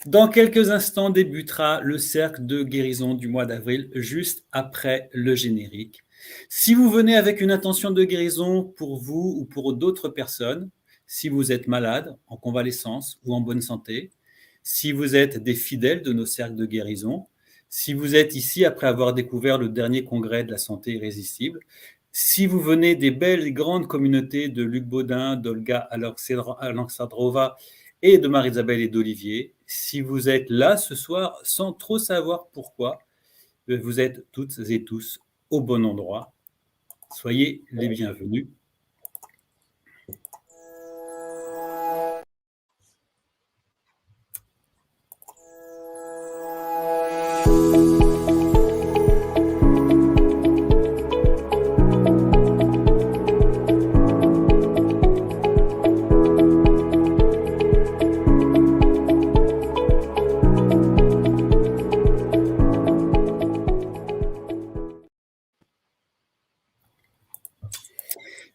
Dans quelques instants débutera le cercle de guérison du mois d'avril, juste après le générique. Si vous venez avec une intention de guérison pour vous ou pour d'autres personnes, si vous êtes malade, en convalescence ou en bonne santé, si vous êtes des fidèles de nos cercles de guérison, si vous êtes ici après avoir découvert le dernier congrès de la santé irrésistible, si vous venez des belles et grandes communautés de Luc Baudin, d'Olga Alexandrova et de Marie-Isabelle et d'Olivier, si vous êtes là ce soir sans trop savoir pourquoi, vous êtes toutes et tous au bon endroit. Soyez les bienvenus.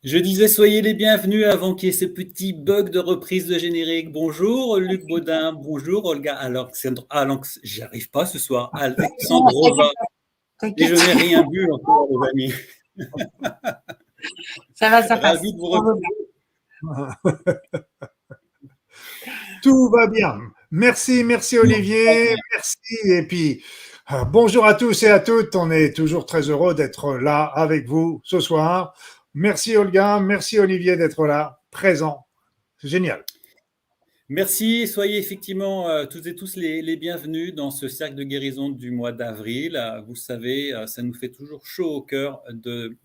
Je disais soyez les bienvenus avant qu'il y ait ce petit bug de reprise de générique. Bonjour Luc Baudin, bonjour Olga j'y arrive pas ce soir, Alexandrova, et je n'ai rien bu encore les amis. Ça va, ça passe. Ravi de vous retrouver. Tout va bien. Merci Olivier, merci. Et puis, bonjour à tous et à toutes. On est toujours très heureux d'être là avec vous ce soir. Merci Olga, merci Olivier d'être là, présent. C'est génial. Merci, soyez effectivement toutes et tous les bienvenus dans ce cercle de guérison du mois d'avril. Vous savez, ça nous fait toujours chaud au cœur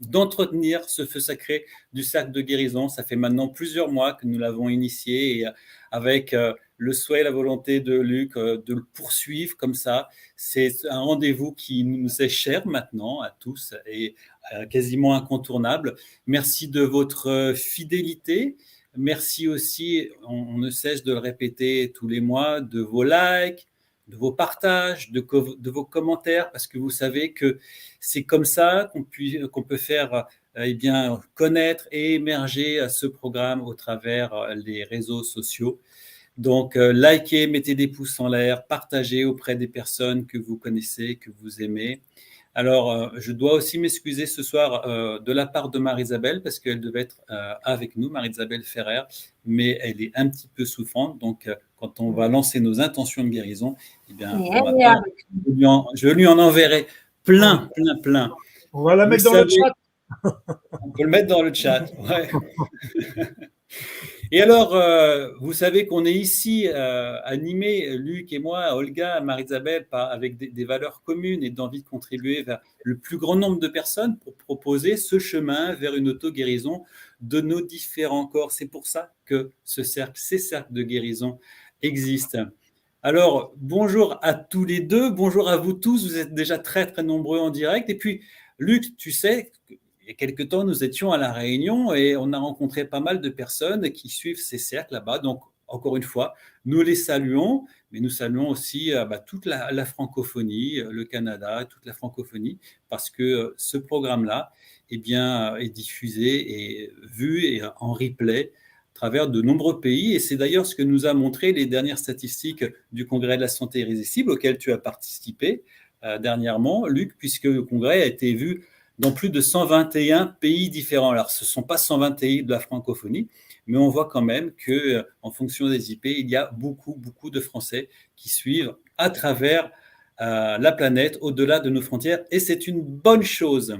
d'entretenir ce feu sacré du cercle de guérison. Ça fait maintenant plusieurs mois que nous l'avons initié et avec le souhait et la volonté de Luc de le poursuivre comme ça. C'est un rendez-vous qui nous est cher maintenant à tous et quasiment incontournable. Merci de votre fidélité. Merci aussi, on ne cesse de le répéter tous les mois, de vos likes, de vos partages, de vos commentaires, parce que vous savez que c'est comme ça qu'on peut faire connaître et émerger ce programme au travers les réseaux sociaux. Donc, likez, mettez des pouces en l'air, partagez auprès des personnes que vous connaissez, que vous aimez. Alors, je dois aussi m'excuser ce soir de la part de Marie-Isabelle parce qu'elle devait être avec nous, Marie-Isabelle Ferrer, mais elle est un petit peu souffrante. Donc, quand on va lancer nos intentions de guérison, eh bien, je lui en enverrai plein. On va la mettre dans le chat. On peut le mettre dans le chat, ouais. Et alors, vous savez qu'on est ici animés, Luc et moi, Olga, Marie-Isabelle, avec des valeurs communes et d'envie de contribuer vers le plus grand nombre de personnes pour proposer ce chemin vers une auto-guérison de nos différents corps. C'est pour ça que ces cercles de guérison existent. Alors, bonjour à tous les deux, bonjour à vous tous, vous êtes déjà très nombreux en direct. Et puis, Luc, tu sais, il y a quelque temps, nous étions à La Réunion et on a rencontré pas mal de personnes qui suivent ces cercles là-bas. Donc, encore une fois, nous les saluons, mais nous saluons aussi toute la francophonie, le Canada, toute la francophonie, parce que ce programme-là est diffusé et vu et en replay à travers de nombreux pays. Et c'est d'ailleurs ce que nous a montré les dernières statistiques du Congrès de la santé irrésistible auquel tu as participé dernièrement, Luc, puisque le Congrès a été vu dans plus de 121 pays différents. Alors, ce ne sont pas 120 pays de la francophonie, mais on voit quand même qu'en fonction des IP, il y a beaucoup de Français qui suivent à travers la planète, au-delà de nos frontières, et c'est une bonne chose.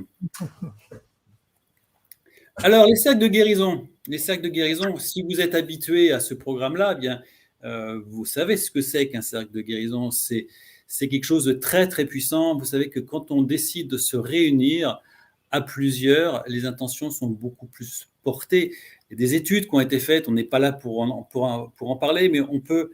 Alors, les cercles de guérison, si vous êtes habitué à ce programme-là, eh bien, vous savez ce que c'est qu'un cercle de guérison. C'est quelque chose de très puissant. Vous savez que quand on décide de se réunir à plusieurs, les intentions sont beaucoup plus portées. Il y a des études qui ont été faites, on n'est pas là pour en parler, mais on peut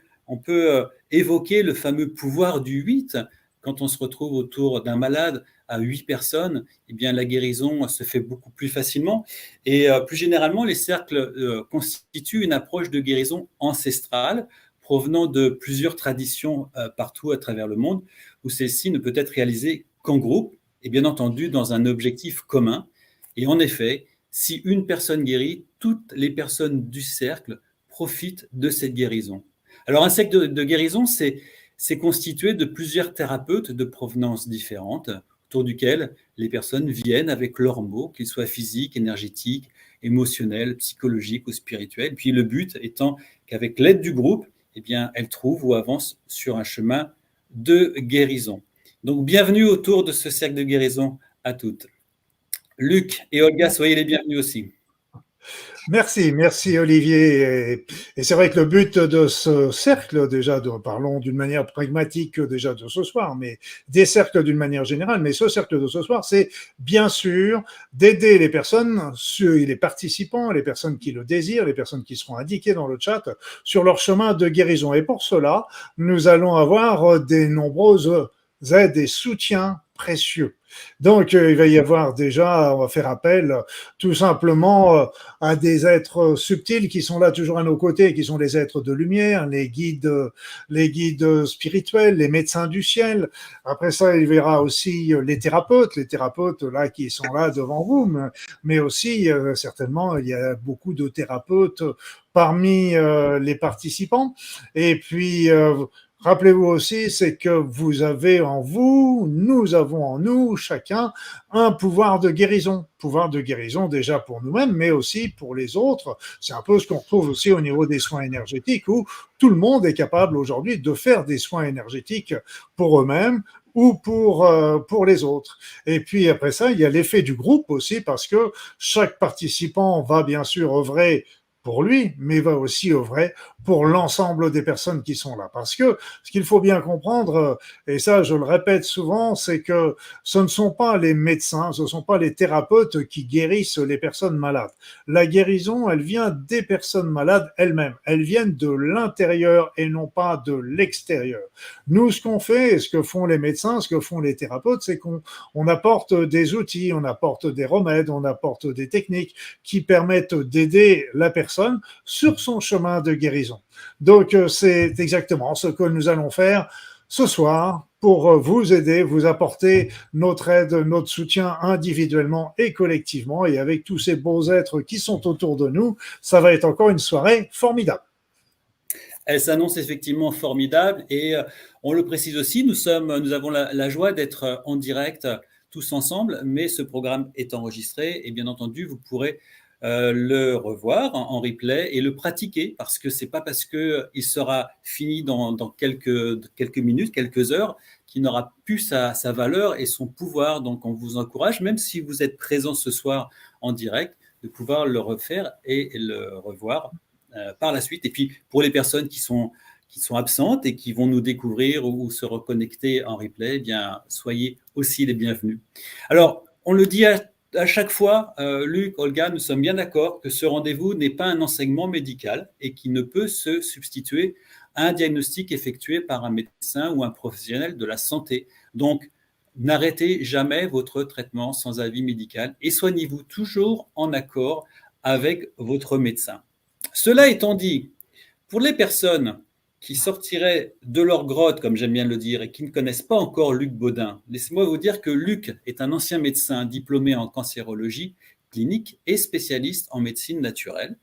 évoquer le fameux pouvoir du 8. Quand on se retrouve autour d'un malade à 8 personnes, eh bien, la guérison se fait beaucoup plus facilement. Et plus généralement, les cercles constituent une approche de guérison ancestrale provenant de plusieurs traditions partout à travers le monde, où celle-ci ne peut être réalisée qu'en groupe et bien entendu dans un objectif commun. Et en effet, si une personne guérit, toutes les personnes du cercle profitent de cette guérison. Alors un cercle de guérison, c'est constitué de plusieurs thérapeutes de provenance différentes, autour duquel les personnes viennent avec leurs mots, qu'ils soient physiques, énergétiques, émotionnels, psychologiques ou spirituels. Puis le but étant qu'avec l'aide du groupe, eh bien, elles trouvent ou avancent sur un chemin de guérison. Donc, bienvenue autour de ce cercle de guérison à toutes. Luc et Olga, soyez les bienvenus aussi. Merci Olivier. Et c'est vrai que le but de ce cercle, déjà, parlons d'une manière pragmatique déjà de ce soir, mais des cercles d'une manière générale, mais ce cercle de ce soir, c'est bien sûr d'aider les personnes, les participants, les personnes qui le désirent, les personnes qui seront indiquées dans le chat, sur leur chemin de guérison. Et pour cela, nous allons avoir des nombreuses aides et soutiens précieux. Donc, il va y avoir déjà, on va faire appel tout simplement à des êtres subtils qui sont là toujours à nos côtés, qui sont les êtres de lumière, les guides spirituels, les médecins du ciel. Après ça, il verra aussi les thérapeutes là qui sont là devant vous, mais aussi certainement il y a beaucoup de thérapeutes parmi les participants. Et puis rappelez-vous aussi, c'est que vous avez en vous, nous avons en nous, chacun, un pouvoir de guérison. Pouvoir de guérison déjà pour nous-mêmes, mais aussi pour les autres. C'est un peu ce qu'on retrouve aussi au niveau des soins énergétiques, où tout le monde est capable aujourd'hui de faire des soins énergétiques pour eux-mêmes ou pour les autres. Et puis après ça, il y a l'effet du groupe aussi, parce que chaque participant va bien sûr œuvrer pour lui, mais va aussi œuvrer pour l'ensemble des personnes qui sont là. Parce que ce qu'il faut bien comprendre, et ça je le répète souvent, c'est que ce ne sont pas les médecins, ce ne sont pas les thérapeutes qui guérissent les personnes malades. La guérison, elle vient des personnes malades elles-mêmes. Elles viennent de l'intérieur et non pas de l'extérieur. Nous, ce qu'on fait, et ce que font les médecins, ce que font les thérapeutes, c'est qu'on apporte des outils, on apporte des remèdes, on apporte des techniques qui permettent d'aider la personne sur son chemin de guérison. Donc, c'est exactement ce que nous allons faire ce soir pour vous aider, vous apporter notre aide, notre soutien individuellement et collectivement. Et avec tous ces beaux êtres qui sont autour de nous, ça va être encore une soirée formidable. Elle s'annonce effectivement formidable et on le précise aussi, nous avons la joie d'être en direct tous ensemble, mais ce programme est enregistré et bien entendu, vous pourrez le revoir en replay et le pratiquer parce que c'est pas parce qu'il sera fini dans quelques minutes, quelques heures, qu'il n'aura plus sa valeur et son pouvoir. Donc, on vous encourage, même si vous êtes présent ce soir en direct, de pouvoir le refaire et le revoir par la suite. Et puis, pour les personnes qui sont absentes et qui vont nous découvrir ou se reconnecter en replay, eh bien, soyez aussi les bienvenus. Alors, on le dit à chaque fois, Luc, Olga, nous sommes bien d'accord que ce rendez-vous n'est pas un enseignement médical et qui ne peut se substituer à un diagnostic effectué par un médecin ou un professionnel de la santé. Donc, n'arrêtez jamais votre traitement sans avis médical et soignez-vous toujours en accord avec votre médecin. Cela étant dit, pour les personnes qui sortiraient de leur grotte, comme j'aime bien le dire, et qui ne connaissent pas encore Luc Baudin, laissez-moi vous dire que Luc est un ancien médecin diplômé en cancérologie clinique et spécialiste en médecine naturelle.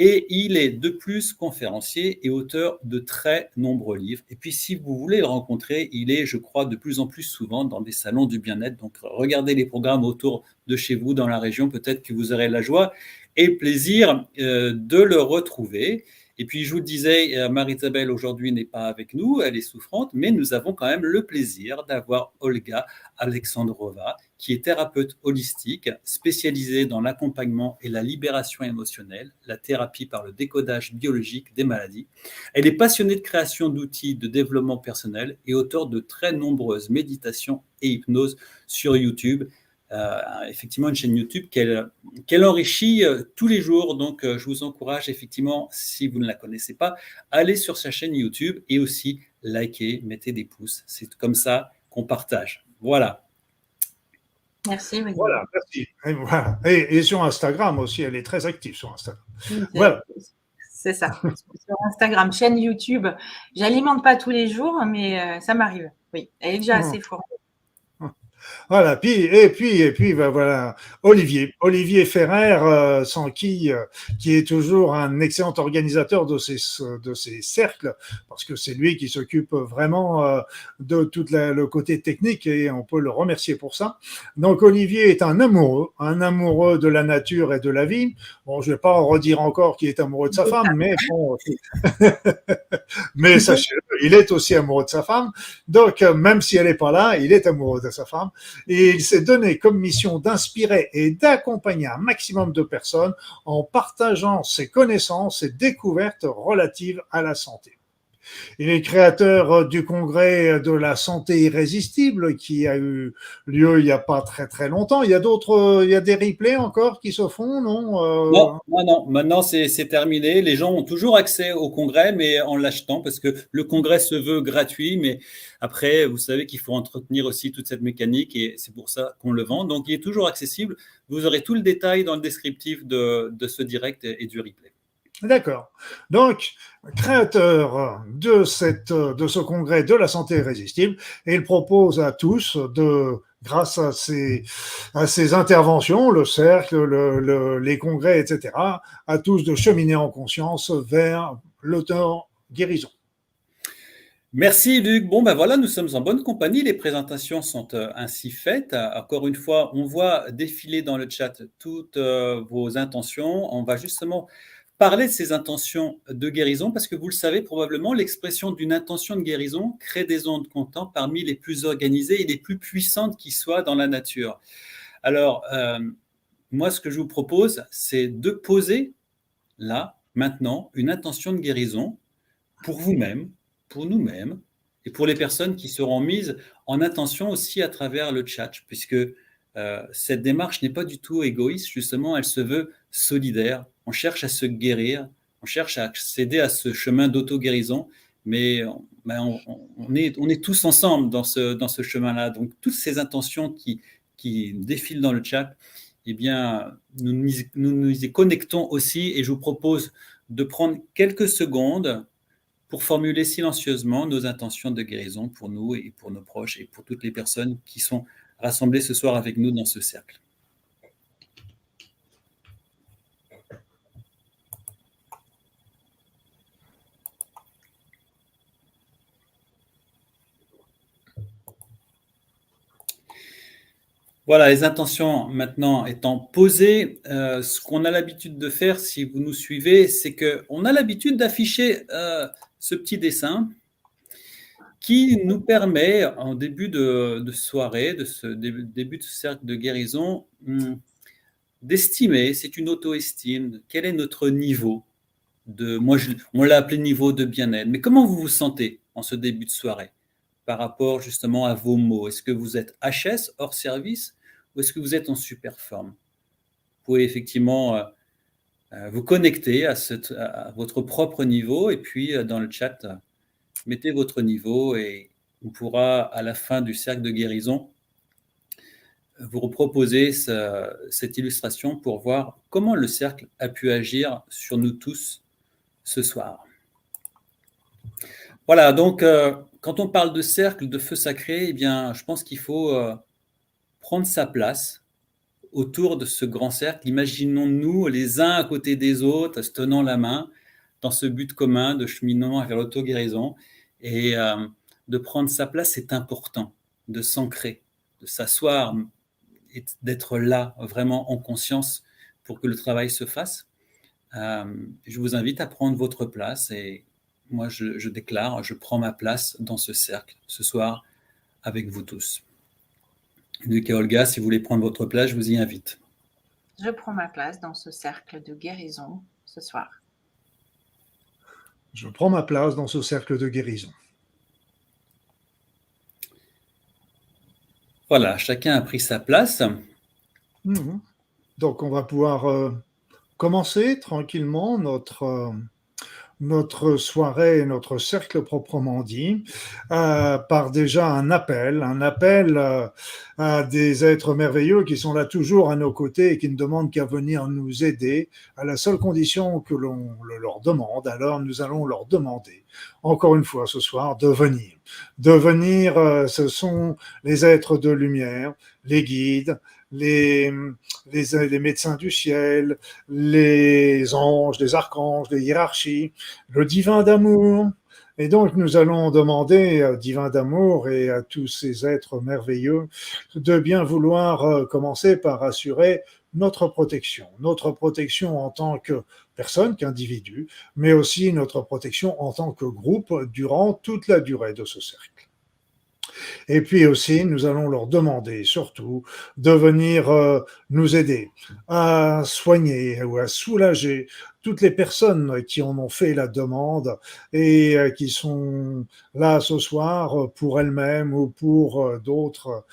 Et il est de plus conférencier et auteur de très nombreux livres. Et puis, si vous voulez le rencontrer, il est, je crois, de plus en plus souvent dans des salons du bien-être. Donc, regardez les programmes autour de chez vous, dans la région. Peut-être que vous aurez la joie et le plaisir de le retrouver. Et puis, je vous le disais, Marie-Isabelle aujourd'hui n'est pas avec nous, elle est souffrante, mais nous avons quand même le plaisir d'avoir Olga Alexandrova, qui est thérapeute holistique, spécialisée dans l'accompagnement et la libération émotionnelle, la thérapie par le décodage biologique des maladies. Elle est passionnée de création d'outils de développement personnel et auteure de très nombreuses méditations et hypnoses sur YouTube. Effectivement une chaîne YouTube qu'elle enrichit tous les jours. Donc, je vous encourage effectivement, si vous ne la connaissez pas, allez sur sa chaîne YouTube et aussi likez, mettez des pouces. C'est comme ça qu'on partage. Voilà. Merci. Oui. Voilà, merci. Et, voilà. Et sur Instagram aussi, elle est très active sur Instagram. Voilà. C'est ça. Sur Instagram, chaîne YouTube. J'alimente pas tous les jours, mais ça m'arrive. Oui, elle est déjà assez forte. Voilà, et puis, ben voilà, Olivier Ferrer, sans qui est toujours un excellent organisateur de ces cercles, parce que c'est lui qui s'occupe vraiment de tout le côté technique et on peut le remercier pour ça. Donc Olivier est un amoureux de la nature et de la vie. Bon, je vais pas en redire encore qu'il est amoureux de sa femme, mais bon, mais sachez-le, il est aussi amoureux de sa femme. Donc, même si elle n'est pas là, il est amoureux de sa femme. Et il s'est donné comme mission d'inspirer et d'accompagner un maximum de personnes en partageant ses connaissances et découvertes relatives à la santé. Il est créateur du congrès de la santé irrésistible qui a eu lieu il n'y a pas très très longtemps. Il y a des replays encore qui se font, non? Non, non, non. Maintenant, c'est terminé. Les gens ont toujours accès au congrès, mais en l'achetant, parce que le congrès se veut gratuit. Mais après, vous savez qu'il faut entretenir aussi toute cette mécanique et c'est pour ça qu'on le vend. Donc, il est toujours accessible. Vous aurez tout le détail dans le descriptif de ce direct et du replay. D'accord. Donc, créateur de ce congrès de la santé irrésistible, et il propose à tous grâce à ces interventions, le cercle, les congrès, etc., à tous de cheminer en conscience vers l'auto-guérison. Merci Luc. Bon, ben voilà, nous sommes en bonne compagnie. Les présentations sont ainsi faites. Encore une fois, on voit défiler dans le chat toutes vos intentions. On va justement parler de ces intentions de guérison parce que vous le savez probablement, l'expression d'une intention de guérison crée des ondes comptantes parmi les plus organisées et les plus puissantes qui soient dans la nature. Alors, moi, ce que je vous propose, c'est de poser là, maintenant, une intention de guérison pour vous-même, pour nous-mêmes et pour les personnes qui seront mises en attention aussi à travers le chat, puisque cette démarche n'est pas du tout égoïste, justement, elle se veut solidaire. On cherche à se guérir, on cherche à accéder à ce chemin d'auto-guérison, mais on est tous ensemble dans ce chemin-là. Donc, toutes ces intentions qui défilent dans le chat, eh bien, nous y connectons aussi et je vous propose de prendre quelques secondes pour formuler silencieusement nos intentions de guérison pour nous et pour nos proches et pour toutes les personnes qui sont rassemblées ce soir avec nous dans ce cercle. Voilà, les intentions maintenant étant posées, ce qu'on a l'habitude de faire, si vous nous suivez, c'est qu'on a l'habitude d'afficher ce petit dessin qui nous permet, en début de soirée, de ce début de ce cercle de guérison, d'estimer, c'est une auto-estime, quel est notre niveau on l'a appelé niveau de bien-être, mais comment vous vous sentez en ce début de soirée par rapport justement à vos mots? Est-ce que vous êtes HS, hors service, ou est-ce que vous êtes en super forme? Vous pouvez effectivement vous connecter à votre propre niveau et puis dans le chat, mettez votre niveau et on pourra à la fin du cercle de guérison vous proposer cette illustration pour voir comment le cercle a pu agir sur nous tous ce soir. Voilà, donc quand on parle de cercle, de feu sacré, eh bien, je pense qu'il faut prendre sa place autour de ce grand cercle. Imaginons-nous les uns à côté des autres, se tenant la main, dans ce but commun de cheminement vers l'auto-guérison. Et de prendre sa place, c'est important, de s'ancrer, de s'asseoir et d'être là, vraiment en conscience pour que le travail se fasse. Je vous invite à prendre votre place et moi je déclare, je prends ma place dans ce cercle ce soir avec vous tous. Luc et Olga, si vous voulez prendre votre place, je vous y invite. Je prends ma place dans ce cercle de guérison ce soir. Je prends ma place dans ce cercle de guérison. Voilà, chacun a pris sa place. Donc on va pouvoir commencer tranquillement notre soirée et notre cercle proprement dit, par déjà un appel à des êtres merveilleux qui sont là toujours à nos côtés et qui ne demandent qu'à venir nous aider à la seule condition que l'on le leur demande. Alors nous allons leur demander, encore une fois ce soir, de venir. De venir, ce sont les êtres de lumière, les guides, les, les médecins du ciel, les anges, les archanges, les hiérarchies, le divin d'amour. Et donc, nous allons demander à divin d'amour et à tous ces êtres merveilleux de bien vouloir commencer par assurer notre protection en tant que personne, qu'individu, mais aussi notre protection en tant que groupe durant toute la durée de ce cercle. Et puis aussi, nous allons leur demander surtout de venir nous aider à soigner ou à soulager toutes les personnes qui en ont fait la demande et qui sont là ce soir pour elles-mêmes ou pour d'autres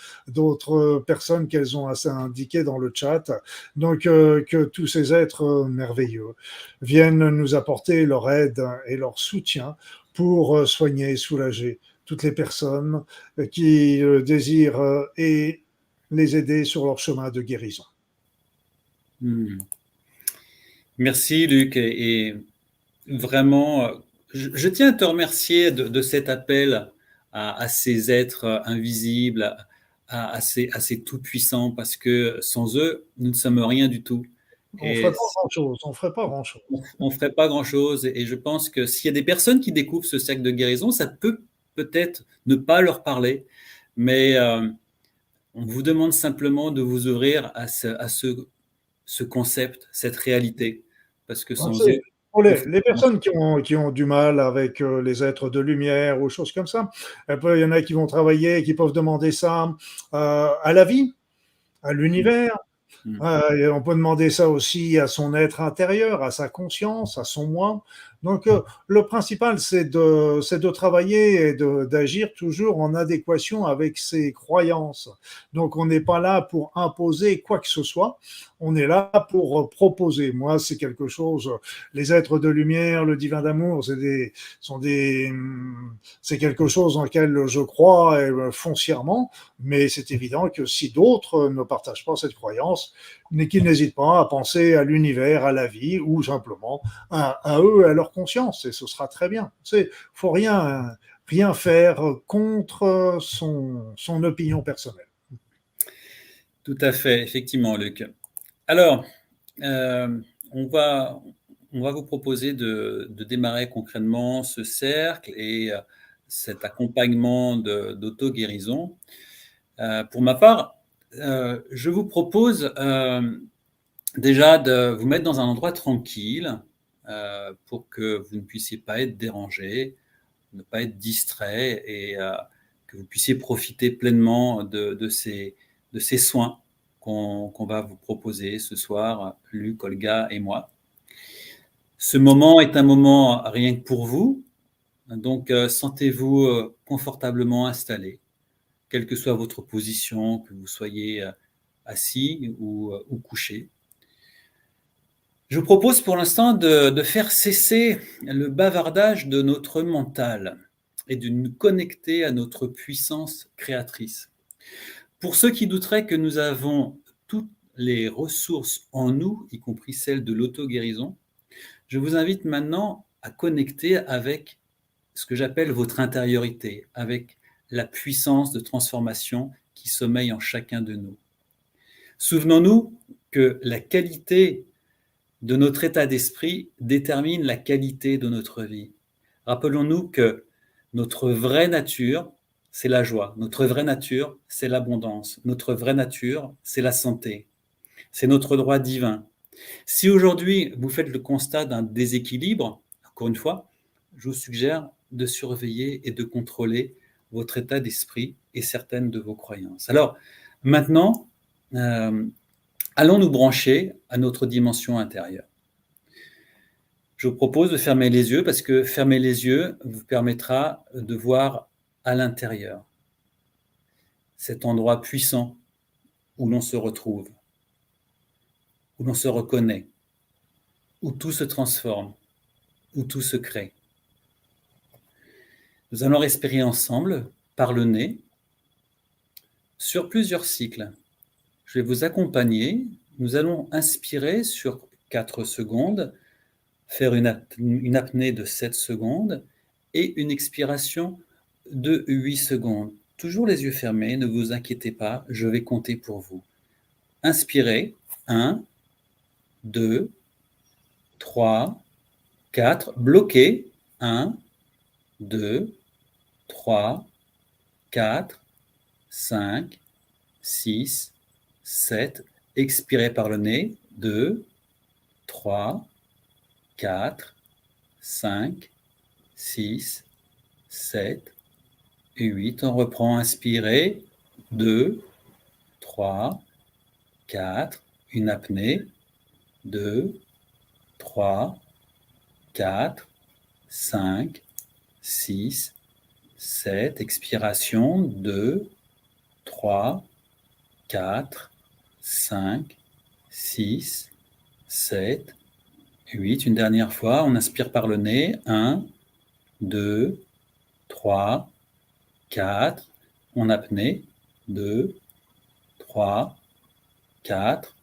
personnes qu'elles ont assez indiquées dans le chat. Donc que tous ces êtres merveilleux viennent nous apporter leur aide et leur soutien pour soigner et soulager toutes les personnes qui désirent et les aider sur leur chemin de guérison. Merci Luc, et vraiment, je tiens à te remercier de cet appel à ces êtres invisibles, à ces tout-puissants, parce que sans eux, nous ne sommes rien du tout. On ne ferait pas grand-chose. On ne ferait pas grand-chose. Et je pense que s'il y a des personnes qui découvrent ce cercle de guérison, ça peut peut-être ne pas leur parler, mais on vous demande simplement de vous ouvrir à ce concept, cette réalité, parce que sans eux, pour les personnes qui ont du mal avec les êtres de lumière ou choses comme ça, il y en a qui vont travailler, qui peuvent demander ça à la vie, à l'univers. Et on peut demander ça aussi à son être intérieur, à sa conscience, à son moi. Donc, le principal, c'est de travailler et d'agir toujours en adéquation avec ses croyances. Donc, on n'est pas là pour imposer quoi que ce soit. On est là pour proposer. Moi, c'est quelque chose. Les êtres de lumière, le divin d'amour, c'est quelque chose en lequel je crois foncièrement. Mais c'est évident que si d'autres ne partagent pas cette croyance, mais qu'ils n'hésitent pas à penser à l'univers, à la vie, ou simplement à eux, à leur conscience, et ce sera très bien. Il ne faut rien faire contre son opinion personnelle. Tout à fait, effectivement, Luc. Alors, on va vous proposer de démarrer concrètement ce cercle et cet accompagnement d'auto-guérison. Pour ma part, je vous propose déjà de vous mettre dans un endroit tranquille pour que vous ne puissiez pas être dérangé, ne pas être distrait et que vous puissiez profiter pleinement de ces soins qu'on va vous proposer ce soir, Luc, Olga et moi. Ce moment est un moment rien que pour vous, donc sentez-vous confortablement installé, quelle que soit votre position, que vous soyez assis ou couché. Je vous propose pour l'instant de faire cesser le bavardage de notre mental et de nous connecter à notre puissance créatrice. Pour ceux qui douteraient que nous avons toutes les ressources en nous, y compris celles de l'auto-guérison, je vous invite maintenant à connecter avec ce que j'appelle votre intériorité, avec la puissance de transformation qui sommeille en chacun de nous. Souvenons-nous que la qualité de notre état d'esprit détermine la qualité de notre vie. Rappelons-nous que notre vraie nature, c'est la joie. Notre vraie nature, c'est l'abondance. Notre vraie nature, c'est la santé. C'est notre droit divin. Si aujourd'hui, vous faites le constat d'un déséquilibre, encore une fois, je vous suggère de surveiller et de contrôler votre état d'esprit et certaines de vos croyances. Alors, maintenant, allons nous brancher à notre dimension intérieure. Je vous propose de fermer les yeux parce que fermer les yeux vous permettra de voir à l'intérieur cet endroit puissant où l'on se retrouve, où l'on se reconnaît, où tout se transforme. où tout se crée. Nous allons respirer ensemble par le nez sur plusieurs cycles. Je vais vous accompagner. Nous allons inspirer sur 4 secondes, faire une apnée de 7 secondes et une expiration de 8 secondes. Toujours les yeux fermés, ne vous inquiétez pas, je vais compter pour vous. Inspirez, 1, 2, 3, 4, bloquez, 1, 2, 3, 4, 5, 6, 7, expirez par le nez, 2, 3, 4, 5, 6, 7 et 8. On reprend, inspirez, 2, 3, 4, une apnée, 2, 3, 4, 5, 6, 7, expiration, 2, 3, 4, 5, 6, 7, 8. Une dernière fois, on inspire par le nez, 1, 2, 3, 4, on apnée, 2, 3, 4,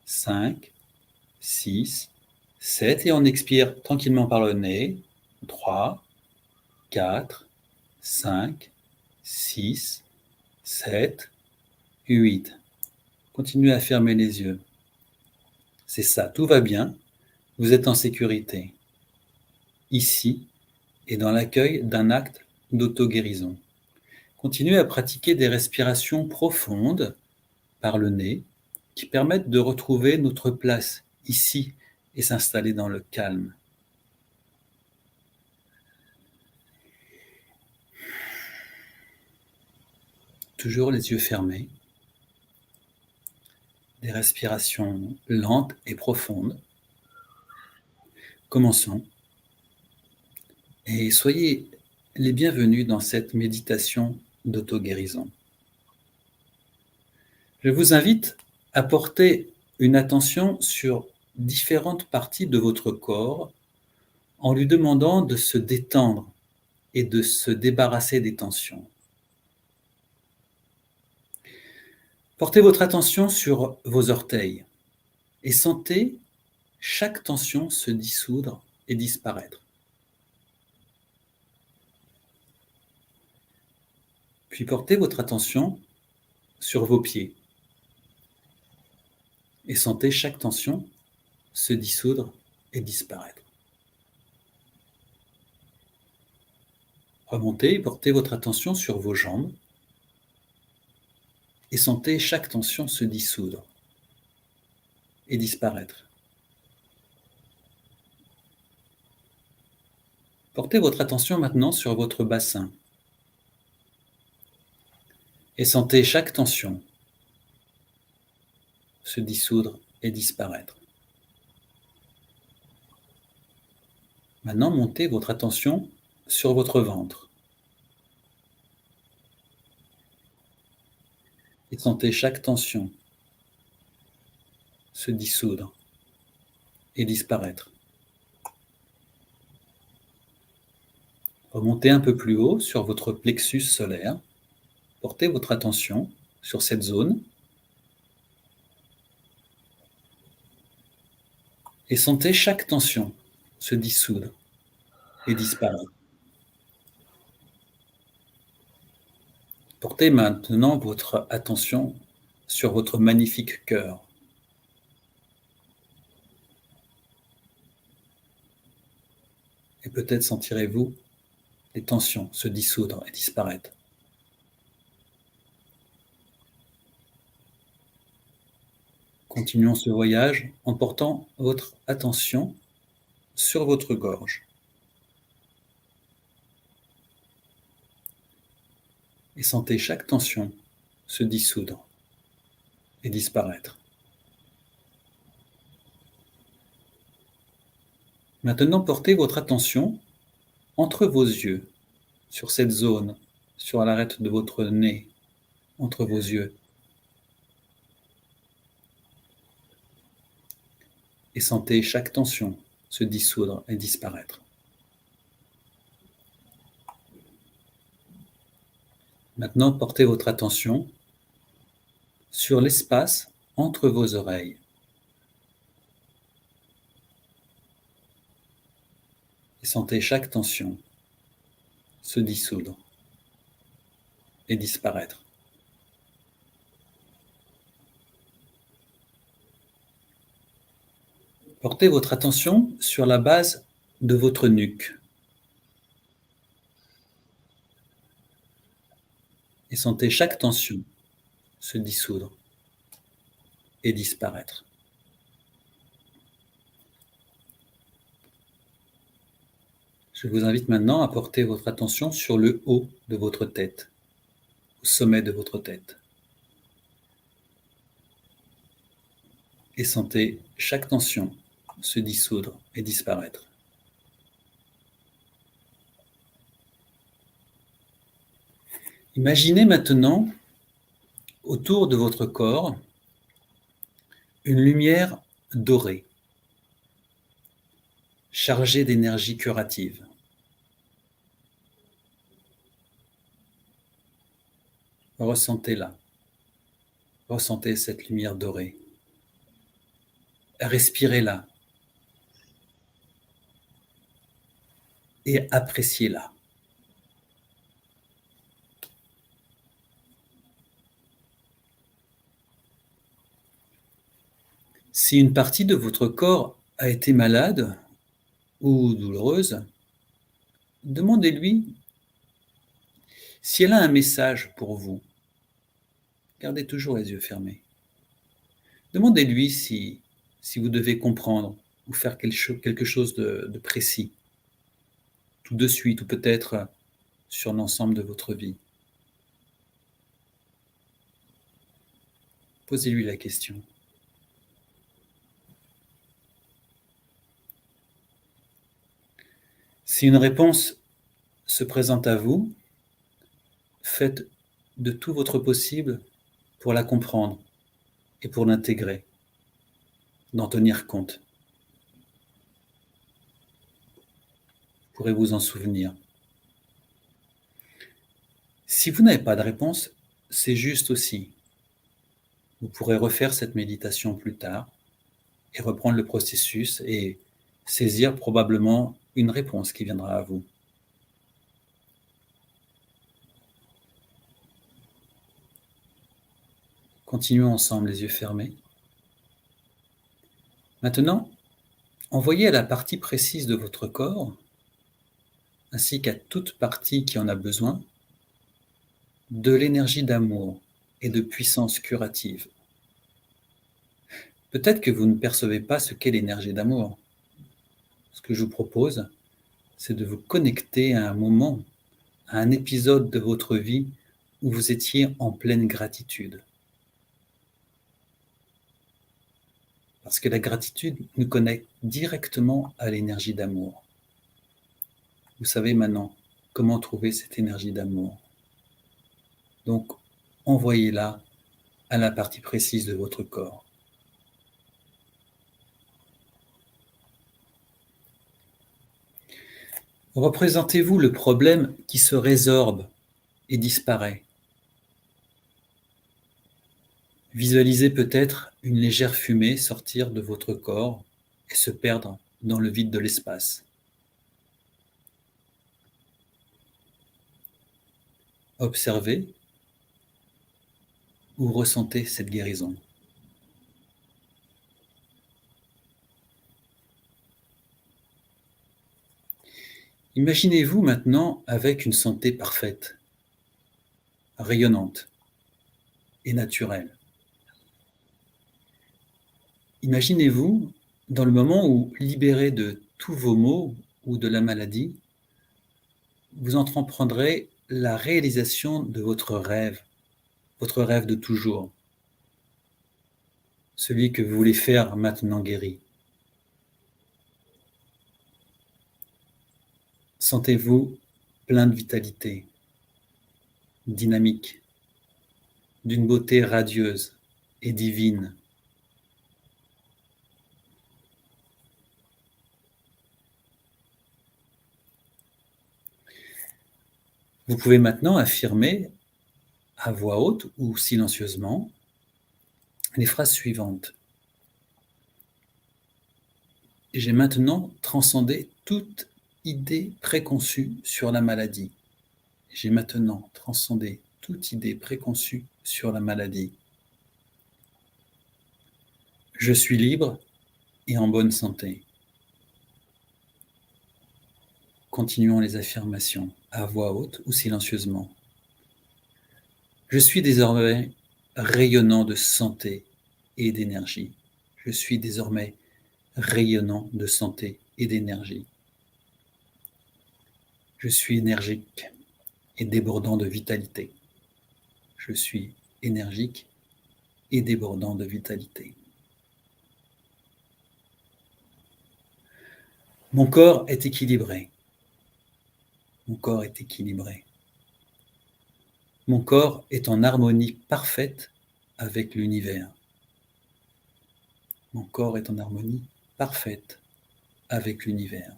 5, 6, 7 et on expire tranquillement par le nez, 3, 4, 5, 6, 7, 8. Continuez à fermer les yeux. C'est ça, tout va bien. Vous êtes en sécurité. Ici et dans l'accueil d'un acte d'auto-guérison. Continuez à pratiquer des respirations profondes par le nez qui permettent de retrouver notre place ici et s'installer dans le calme. Toujours les yeux fermés. Des respirations lentes et profondes. Commençons. Et soyez les bienvenus dans cette méditation d'auto-guérison. Je vous invite à porter une attention sur différentes parties de votre corps en lui demandant de se détendre et de se débarrasser des tensions. Portez votre attention sur vos orteils et sentez chaque tension se dissoudre et disparaître. Puis portez votre attention sur vos pieds et sentez chaque tension se dissoudre et disparaître. Remontez et portez votre attention sur vos jambes et sentez chaque tension se dissoudre et disparaître. Portez votre attention maintenant sur votre bassin et sentez chaque tension se dissoudre et disparaître. Maintenant, montez votre attention sur votre ventre et sentez chaque tension se dissoudre et disparaître. Remontez un peu plus haut sur votre plexus solaire. Portez votre attention sur cette zone et sentez chaque tension se dissoudre et disparaître. Portez maintenant votre attention sur votre magnifique cœur. Et peut-être sentirez-vous les tensions se dissoudre et disparaître. Continuons ce voyage en portant votre attention sur votre gorge. Et sentez chaque tension se dissoudre et disparaître. Maintenant, portez votre attention entre vos yeux, sur cette zone, sur l'arête de votre nez, entre vos yeux. Et sentez chaque tension se dissoudre et disparaître. Maintenant, portez votre attention sur l'espace entre vos oreilles. Et sentez chaque tension se dissoudre et disparaître. Portez votre attention sur la base de votre nuque. Et sentez chaque tension se dissoudre et disparaître. Je vous invite maintenant à porter votre attention sur le haut de votre tête, au sommet de votre tête. Et sentez chaque tension se dissoudre et disparaître. Imaginez maintenant autour de votre corps une lumière dorée, chargée d'énergie curative. Ressentez-la. Ressentez cette lumière dorée. Respirez-la. Et appréciez-la. Si une partie de votre corps a été malade ou douloureuse, demandez-lui si elle a un message pour vous. Gardez toujours les yeux fermés. Demandez-lui si vous devez comprendre ou faire quelque chose de précis, tout de suite ou peut-être sur l'ensemble de votre vie. Posez-lui la question. Si une réponse se présente à vous, faites de tout votre possible pour la comprendre et pour l'intégrer, d'en tenir compte. Vous pourrez vous en souvenir. Si vous n'avez pas de réponse, c'est juste aussi. Vous pourrez refaire cette méditation plus tard et reprendre le processus et saisir probablement une réponse qui viendra à vous. Continuons ensemble les yeux fermés. Maintenant, envoyez à la partie précise de votre corps, ainsi qu'à toute partie qui en a besoin, de l'énergie d'amour et de puissance curative. Peut-être que vous ne percevez pas ce qu'est l'énergie d'amour. Ce que je vous propose, c'est de vous connecter à un moment, à un épisode de votre vie où vous étiez en pleine gratitude. Parce que la gratitude nous connecte directement à l'énergie d'amour. Vous savez maintenant comment trouver cette énergie d'amour. Donc, envoyez-la à la partie précise de votre corps. Représentez-vous le problème qui se résorbe et disparaît. Visualisez peut-être une légère fumée sortir de votre corps et se perdre dans le vide de l'espace. Observez ou ressentez cette guérison. Imaginez-vous maintenant avec une santé parfaite, rayonnante et naturelle. Imaginez-vous dans le moment où, libéré de tous vos maux ou de la maladie, vous entreprendrez la réalisation de votre rêve de toujours, celui que vous voulez faire maintenant guéri. Sentez-vous plein de vitalité, dynamique, d'une beauté radieuse et divine. Vous pouvez maintenant affirmer à voix haute ou silencieusement les phrases suivantes. J'ai maintenant transcendé toute idée préconçue sur la maladie. J'ai maintenant transcendé toute idée préconçue sur la maladie. Je suis libre et en bonne santé. Continuons les affirmations à voix haute ou silencieusement. Je suis désormais rayonnant de santé et d'énergie. Je suis désormais rayonnant de santé et d'énergie. Je suis énergique et débordant de vitalité. Je suis énergique et débordant de vitalité. Mon corps est équilibré. Mon corps est équilibré. Mon corps est en harmonie parfaite avec l'univers. Mon corps est en harmonie parfaite avec l'univers.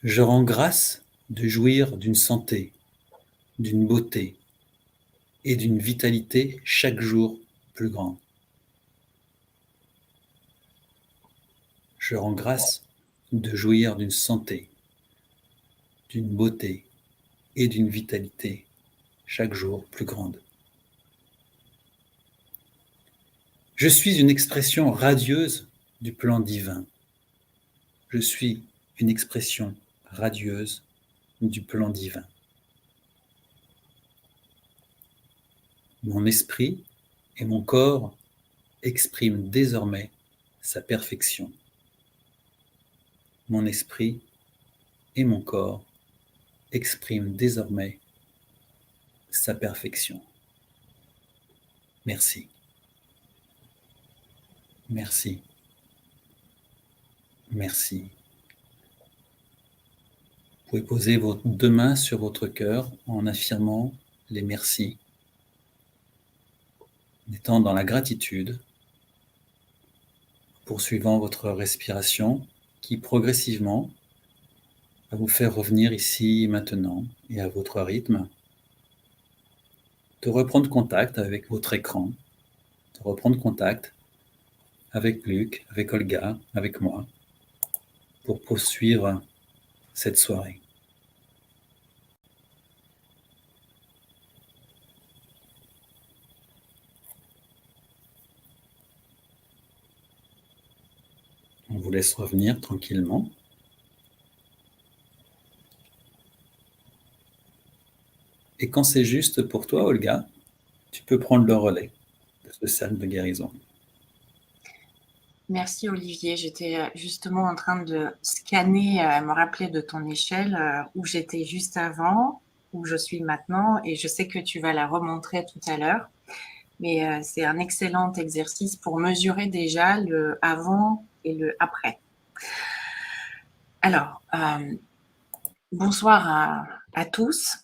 Je rends grâce de jouir d'une santé, d'une beauté et d'une vitalité chaque jour plus grande. Je rends grâce de jouir d'une santé, d'une beauté et d'une vitalité chaque jour plus grande. Je suis une expression radieuse du plan divin. Je suis une expression radieuse du plan divin. Mon esprit et mon corps expriment désormais sa perfection. Mon esprit et mon corps expriment désormais sa perfection. Merci. Merci. Merci. Vous pouvez poser vos deux mains sur votre cœur en affirmant les merci, en étant dans la gratitude, poursuivant votre respiration qui progressivement va vous faire revenir ici maintenant et à votre rythme, de reprendre contact avec votre écran, de reprendre contact avec Luc, avec Olga, avec moi, pour poursuivre cette soirée. On vous laisse revenir tranquillement. Et quand c'est juste pour toi, Olga, tu peux prendre le relais de ce cercle de guérison. Merci Olivier, j'étais justement en train de scanner, me rappeler de ton échelle, où j'étais juste avant, où je suis maintenant, et je sais que tu vas la remontrer tout à l'heure. Mais c'est un excellent exercice pour mesurer déjà le avant et le après. Alors, bonsoir à tous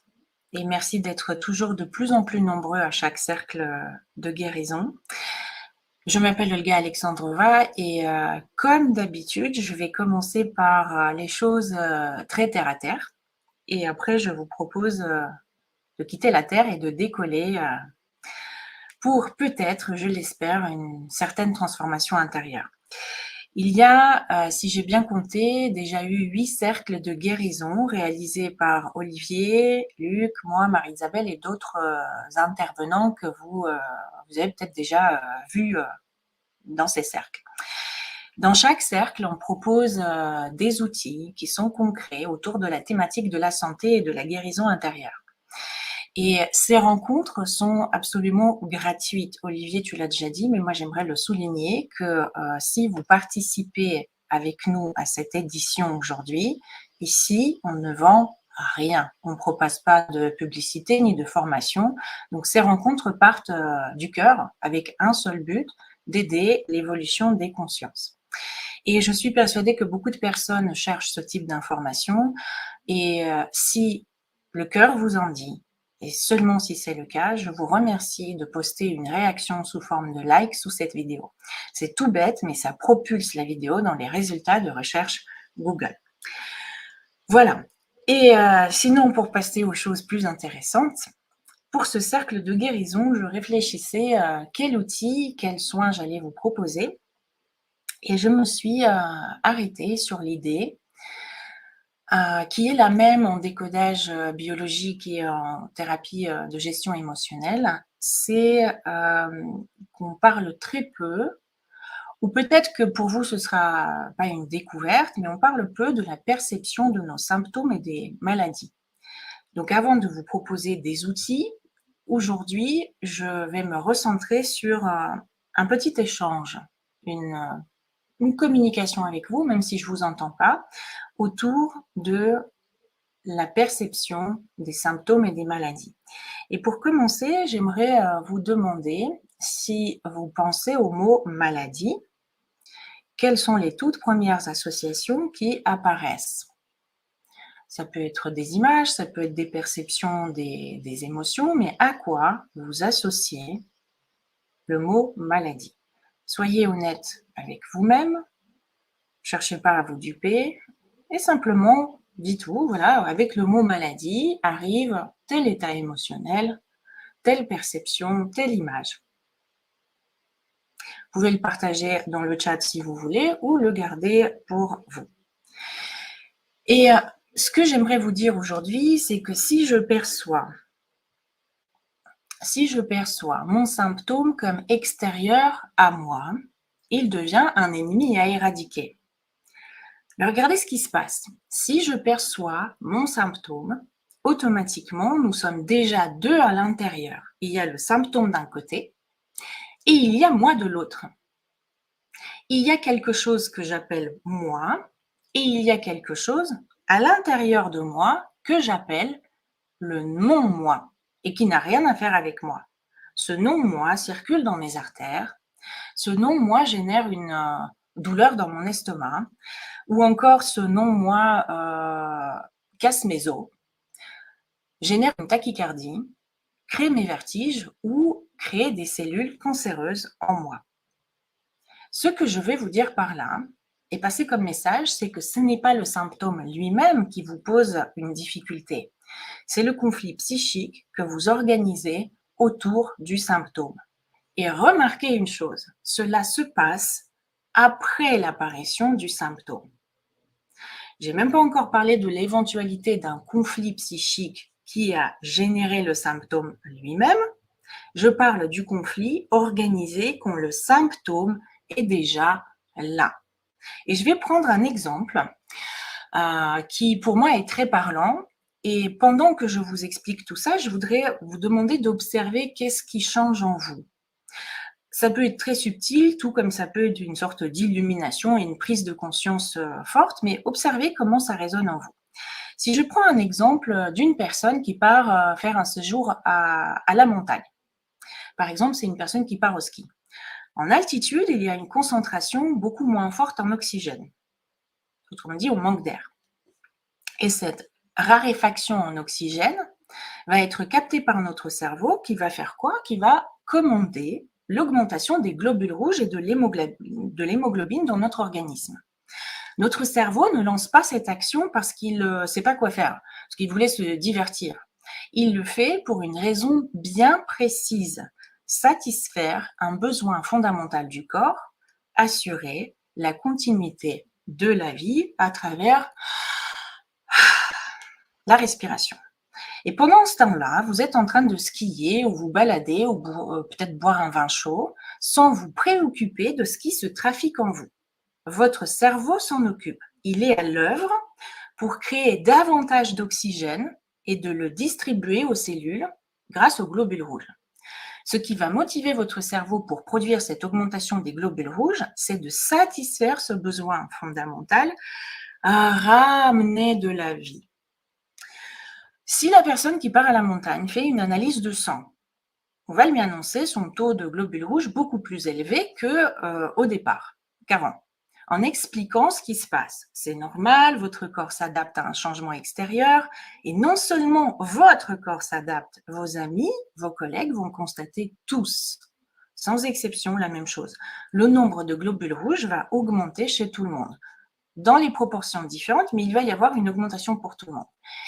et merci d'être toujours de plus en plus nombreux à chaque cercle de guérison. Je m'appelle Olga Alexandrova et comme d'habitude, je vais commencer par les choses très terre à terre et après je vous propose de quitter la Terre et de décoller pour peut-être, je l'espère, une certaine transformation intérieure. Il y a, si j'ai bien compté, déjà eu 8 cercles de guérison réalisés par Olivier, Luc, moi, Marie-Isabelle et d'autres intervenants que vous avez peut-être déjà vus dans ces cercles. Dans chaque cercle, on propose des outils qui sont concrets autour de la thématique de la santé et de la guérison intérieure. Et ces rencontres sont absolument gratuites. Olivier, tu l'as déjà dit, mais moi j'aimerais le souligner que si vous participez avec nous à cette édition aujourd'hui, ici on ne vend rien. On ne propose pas de publicité ni de formation. Donc ces rencontres partent du cœur avec un seul but, d'aider l'évolution des consciences. Et je suis persuadée que beaucoup de personnes cherchent ce type d'information. Et si le cœur vous en dit, et seulement si c'est le cas, je vous remercie de poster une réaction sous forme de like sous cette vidéo. C'est tout bête, mais ça propulse la vidéo dans les résultats de recherche Google. Voilà. Et sinon, pour passer aux choses plus intéressantes, pour ce cercle de guérison, je réfléchissais quel outil, quels soins j'allais vous proposer. Et je me suis arrêtée sur l'idée qui est la même en décodage biologique et en thérapie de gestion émotionnelle. C'est qu'on parle très peu, ou peut-être que pour vous ce sera pas une découverte, mais on parle peu de la perception de nos symptômes et des maladies. Donc avant de vous proposer des outils, aujourd'hui, je vais me recentrer sur un petit échange, une communication avec vous, même si je ne vous entends pas, autour de la perception des symptômes et des maladies. Et pour commencer, j'aimerais vous demander si vous pensez au mot maladie, quelles sont les toutes premières associations qui apparaissent? Ça peut être des images, ça peut être des perceptions, des émotions, mais à quoi vous associez le mot maladie? Soyez honnête avec vous-même, cherchez pas à vous duper, et simplement dites-vous, voilà, avec le mot maladie arrive tel état émotionnel, telle perception, telle image. Vous pouvez le partager dans le chat si vous voulez ou le garder pour vous. Et ce que j'aimerais vous dire aujourd'hui, c'est que si je perçois mon symptôme comme extérieur à moi, il devient un ennemi à éradiquer. Mais regardez ce qui se passe. Si je perçois mon symptôme, automatiquement, nous sommes déjà deux à l'intérieur. Il y a le symptôme d'un côté et il y a moi de l'autre. Il y a quelque chose que j'appelle moi et il y a quelque chose à l'intérieur de moi que j'appelle le non-moi et qui n'a rien à faire avec moi. Ce non-moi circule dans mes artères. Ce non-moi génère une douleur dans mon estomac ou encore ce non-moi casse mes os, génère une tachycardie, crée mes vertiges ou crée des cellules cancéreuses en moi. Ce que je vais vous dire par là et passer comme message, c'est que ce n'est pas le symptôme lui-même qui vous pose une difficulté. C'est le conflit psychique que vous organisez autour du symptôme. Et remarquez une chose, cela se passe après l'apparition du symptôme. J'ai même pas encore parlé de l'éventualité d'un conflit psychique qui a généré le symptôme lui-même. Je parle du conflit organisé quand le symptôme est déjà là. Et je vais prendre un exemple qui pour moi est très parlant. Et pendant que je vous explique tout ça, je voudrais vous demander d'observer qu'est-ce qui change en vous. Ça peut être très subtil, tout comme ça peut être une sorte d'illumination et une prise de conscience forte, mais observez comment ça résonne en vous. Si je prends un exemple d'une personne qui part faire un séjour à la montagne. Par exemple, c'est une personne qui part au ski. En altitude, il y a une concentration beaucoup moins forte en oxygène. Autrement dit, on manque d'air. Et cette raréfaction en oxygène va être captée par notre cerveau qui va faire quoi? Qui va commander l'augmentation des globules rouges et de l'hémoglobine dans notre organisme. Notre cerveau ne lance pas cette action parce qu'il ne sait pas quoi faire, parce qu'il voulait se divertir. Il le fait pour une raison bien précise, satisfaire un besoin fondamental du corps, assurer la continuité de la vie à travers la respiration. Et pendant ce temps-là, vous êtes en train de skier ou vous balader ou peut-être boire un vin chaud sans vous préoccuper de ce qui se trafique en vous. Votre cerveau s'en occupe. Il est à l'œuvre pour créer davantage d'oxygène et de le distribuer aux cellules grâce aux globules rouges. Ce qui va motiver votre cerveau pour produire cette augmentation des globules rouges, c'est de satisfaire ce besoin fondamental à ramener de la vie. Si la personne qui part à la montagne fait une analyse de sang, on va lui annoncer son taux de globules rouges beaucoup plus élevé qu'au départ, qu'avant, en expliquant ce qui se passe. C'est normal, votre corps s'adapte à un changement extérieur et non seulement votre corps s'adapte, vos amis, vos collègues vont constater tous, sans exception, la même chose. Le nombre de globules rouges va augmenter chez tout le monde. dans les proportions différentes, mais il va y avoir une augmentation pour tout le monde.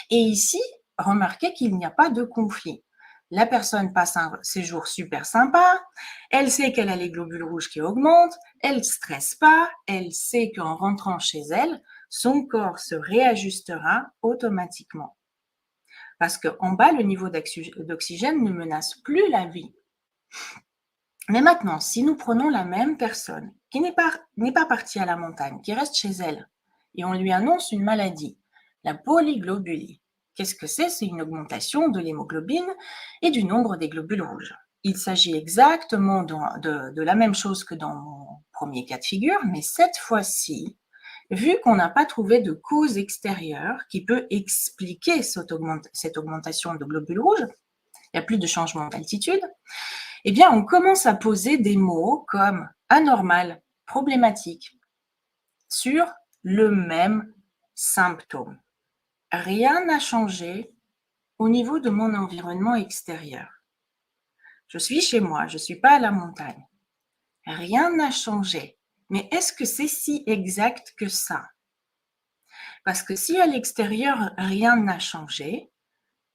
Et ici, remarquez qu'il n'y a pas de conflit. La personne passe un séjour super sympa, elle sait qu'elle a les globules rouges qui augmentent, elle ne stresse pas, elle sait qu'en rentrant chez elle, son corps se réajustera automatiquement. Parce qu'en bas, le niveau d'oxygène ne menace plus la vie. Mais maintenant, si nous prenons la même personne qui n'est pas partie à la montagne, qui reste chez elle, et on lui annonce une maladie, la polyglobulie, qu'est-ce que c'est? C'est une augmentation de l'hémoglobine et du nombre des globules rouges. Il s'agit exactement de la même chose que dans mon premier cas de figure, mais cette fois-ci, vu qu'on n'a pas trouvé de cause extérieure qui peut expliquer cette augmentation de globules rouges, il n'y a plus de changement d'altitude, eh bien, on commence à poser des mots comme anormal, problématique, sur le même symptôme. Rien n'a changé au niveau de mon environnement extérieur. Je suis chez moi, je ne suis pas à la montagne. Rien n'a changé. Mais est-ce que c'est si exact que ça? Parce que si à l'extérieur, rien n'a changé,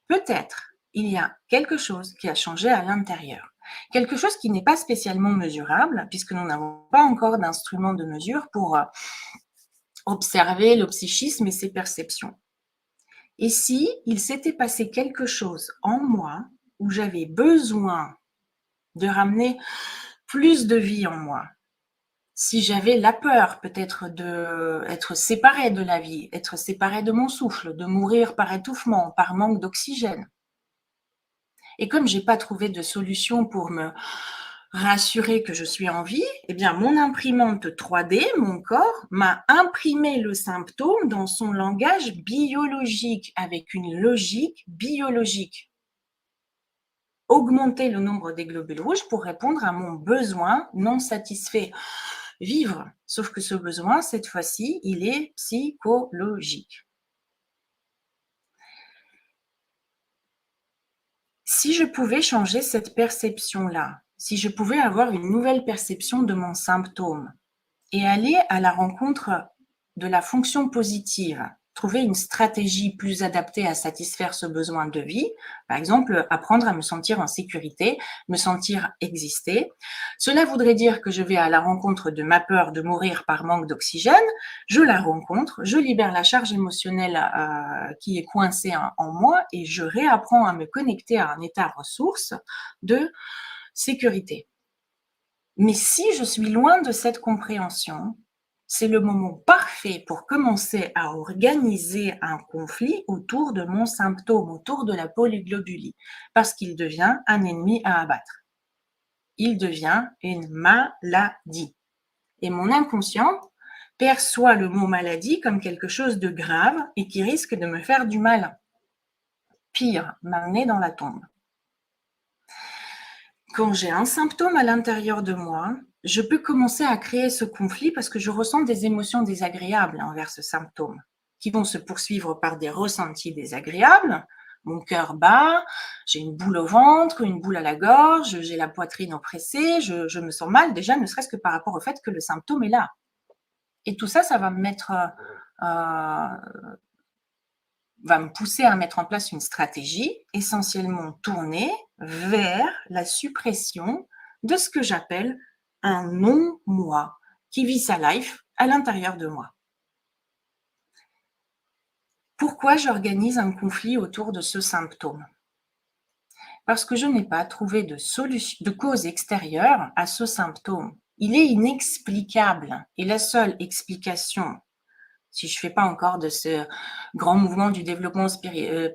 peut-être il y a quelque chose qui a changé à l'intérieur. Quelque chose qui n'est pas spécialement mesurable, puisque nous n'avons pas encore d'instrument de mesure pour observer le psychisme et ses perceptions. Et si il s'était passé quelque chose en moi où j'avais besoin de ramener plus de vie en moi, si j'avais la peur peut-être d'être séparée de la vie, être séparée de mon souffle, de mourir par étouffement, par manque d'oxygène, et comme je n'ai pas trouvé de solution pour me rassurer que je suis en vie, eh bien, mon imprimante 3D, mon corps, m'a imprimé le symptôme dans son langage biologique, avec une logique biologique. Augmenter le nombre des globules rouges pour répondre à mon besoin non satisfait. Vivre. Sauf que ce besoin, cette fois-ci, il est psychologique. Si je pouvais changer cette perception-là, si je pouvais avoir une nouvelle perception de mon symptôme et aller à la rencontre de la fonction positive, trouver une stratégie plus adaptée à satisfaire ce besoin de vie, par exemple, apprendre à me sentir en sécurité, me sentir exister. Cela voudrait dire que je vais à la rencontre de ma peur de mourir par manque d'oxygène, je la rencontre, je libère la charge émotionnelle qui est coincée en moi et je réapprends à me connecter à un état ressource de sécurité. Mais si je suis loin de cette compréhension, c'est le moment parfait pour commencer à organiser un conflit autour de mon symptôme, autour de la polyglobulie, parce qu'il devient un ennemi à abattre. Il devient une maladie. Et mon inconscient perçoit le mot maladie comme quelque chose de grave et qui risque de me faire du mal. Pire, m'amener dans la tombe. Quand j'ai un symptôme à l'intérieur de moi, je peux commencer à créer ce conflit parce que je ressens des émotions désagréables envers ce symptôme qui vont se poursuivre par des ressentis désagréables. Mon cœur bat, j'ai une boule au ventre, une boule à la gorge, j'ai la poitrine oppressée, je me sens mal déjà, ne serait-ce que par rapport au fait que le symptôme est là. Et tout ça, ça va me mettre... va me pousser à mettre en place une stratégie essentiellement tournée vers la suppression de ce que j'appelle un non-moi qui vit sa life à l'intérieur de moi. Pourquoi j'organise un conflit autour de ce symptôme? Parce que je n'ai pas trouvé de cause extérieure à ce symptôme. Il est inexplicable et la seule explication, si je ne fais pas encore de ce grand mouvement du développement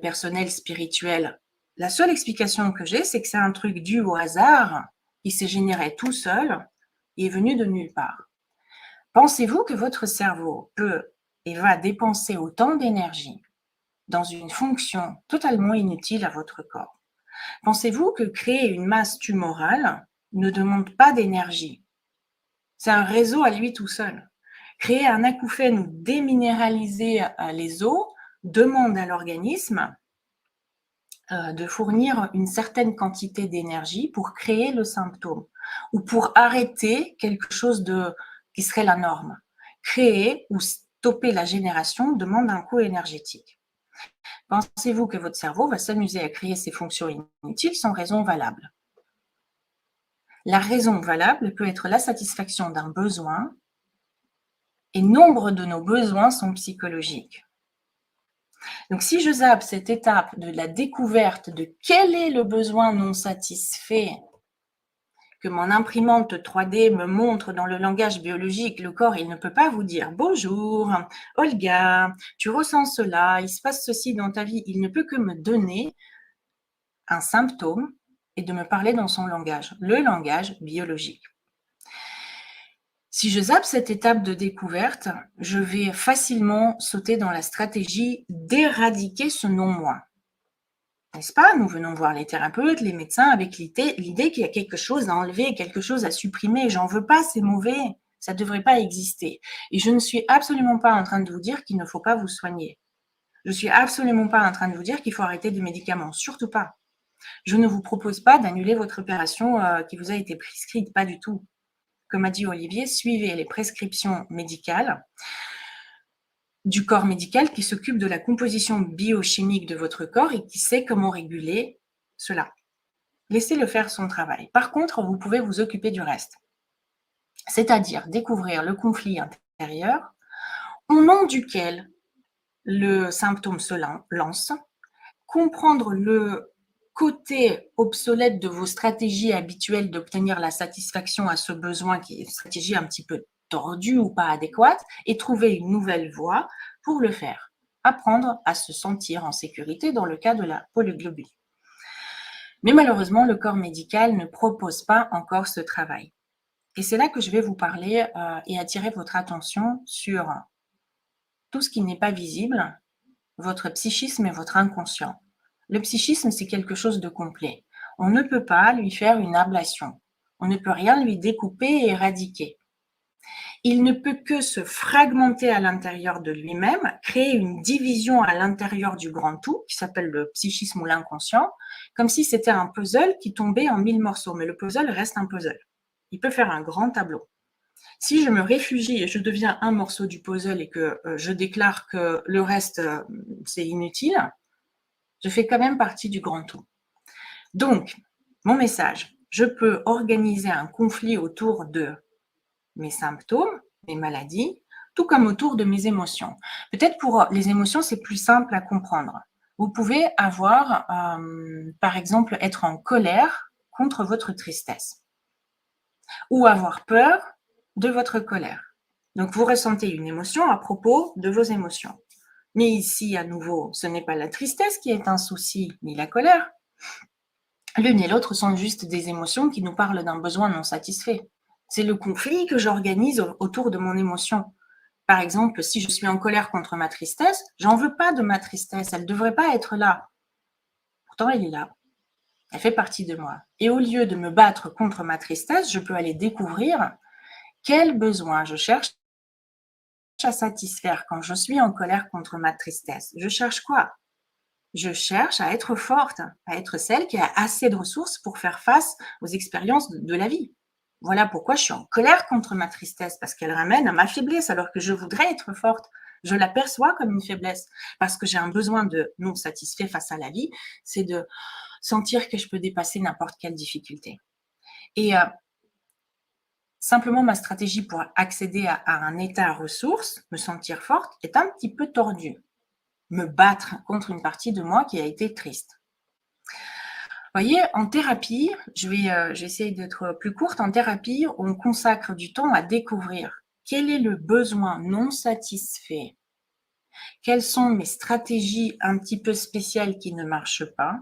personnel spirituel, la seule explication que j'ai, c'est que c'est un truc dû au hasard qui s'est généré tout seul et est venu de nulle part. Pensez-vous que votre cerveau peut et va dépenser autant d'énergie dans une fonction totalement inutile à votre corps? Pensez-vous que créer une masse tumorale ne demande pas d'énergie? C'est un réseau à lui tout seul. Créer un acouphène ou déminéraliser les os demande à l'organisme de fournir une certaine quantité d'énergie pour créer le symptôme ou pour arrêter quelque chose qui serait la norme. Créer ou stopper la génération demande un coût énergétique. Pensez-vous que votre cerveau va s'amuser à créer ces fonctions inutiles sans raison valable? La raison valable peut être la satisfaction d'un besoin, et nombre de nos besoins sont psychologiques. Donc, si je zappe cette étape de la découverte de quel est le besoin non satisfait que mon imprimante 3D me montre dans le langage biologique, le corps, il ne peut pas vous dire « Bonjour, Olga, tu ressens cela, il se passe ceci dans ta vie ». Il ne peut que me donner un symptôme et de me parler dans son langage, le langage biologique. Si je zappe cette étape de découverte, je vais facilement sauter dans la stratégie d'éradiquer ce non-moi. N'est-ce pas? Nous venons voir les thérapeutes, les médecins avec l'idée qu'il y a quelque chose à enlever, quelque chose à supprimer. J'en veux pas, c'est mauvais. Ça ne devrait pas exister. Et je ne suis absolument pas en train de vous dire qu'il ne faut pas vous soigner. Je suis absolument pas en train de vous dire qu'il faut arrêter des médicaments. Surtout pas. Je ne vous propose pas d'annuler votre opération qui vous a été prescrite. Pas du tout. Comme a dit Olivier, suivez les prescriptions médicales du corps médical qui s'occupe de la composition biochimique de votre corps et qui sait comment réguler cela. Laissez-le faire son travail. Par contre, vous pouvez vous occuper du reste, c'est-à-dire découvrir le conflit intérieur au nom duquel le symptôme se lance, comprendre le côté obsolète de vos stratégies habituelles d'obtenir la satisfaction à ce besoin qui est une stratégie un petit peu tordue ou pas adéquate, et trouver une nouvelle voie pour le faire. Apprendre à se sentir en sécurité dans le cas de la polyglobulie. Mais malheureusement, le corps médical ne propose pas encore ce travail. Et c'est là que je vais vous parler et attirer votre attention sur tout ce qui n'est pas visible, votre psychisme et votre inconscient. Le psychisme, c'est quelque chose de complet. On ne peut pas lui faire une ablation. On ne peut rien lui découper et éradiquer. Il ne peut que se fragmenter à l'intérieur de lui-même, créer une division à l'intérieur du grand tout, qui s'appelle le psychisme ou l'inconscient, comme si c'était un puzzle qui tombait en 1000 morceaux. Mais le puzzle reste un puzzle. Il peut faire un grand tableau. Si je me réfugie et je deviens un morceau du puzzle et que je déclare que le reste, c'est inutile, je fais quand même partie du grand tout. Donc, mon message, je peux organiser un conflit autour de mes symptômes, mes maladies, tout comme autour de mes émotions. Peut-être pour les émotions, c'est plus simple à comprendre. Vous pouvez avoir, par exemple, être en colère contre votre tristesse ou avoir peur de votre colère. Donc, vous ressentez une émotion à propos de vos émotions. Mais ici, à nouveau, ce n'est pas la tristesse qui est un souci, ni la colère. L'une et l'autre sont juste des émotions qui nous parlent d'un besoin non satisfait. C'est le conflit que j'organise autour de mon émotion. Par exemple, si je suis en colère contre ma tristesse, j'en veux pas de ma tristesse, elle ne devrait pas être là. Pourtant, elle est là. Elle fait partie de moi. Et au lieu de me battre contre ma tristesse, je peux aller découvrir quel besoin je cherche à satisfaire quand je suis en colère contre ma tristesse. Je cherche quoi? Je cherche à être forte, à être celle qui a assez de ressources pour faire face aux expériences de la vie. Voilà pourquoi je suis en colère contre ma tristesse, parce qu'elle ramène à ma faiblesse, alors que je voudrais être forte. Je l'aperçois comme une faiblesse, parce que j'ai un besoin de non satisfait face à la vie, c'est de sentir que je peux dépasser n'importe quelle difficulté. Et simplement, ma stratégie pour accéder à un état à ressources, me sentir forte, est un petit peu tordue. Me battre contre une partie de moi qui a été triste. Vous voyez, en thérapie, je vais essayer d'être plus courte. En thérapie, on consacre du temps à découvrir quel est le besoin non satisfait, quelles sont mes stratégies un petit peu spéciales qui ne marchent pas,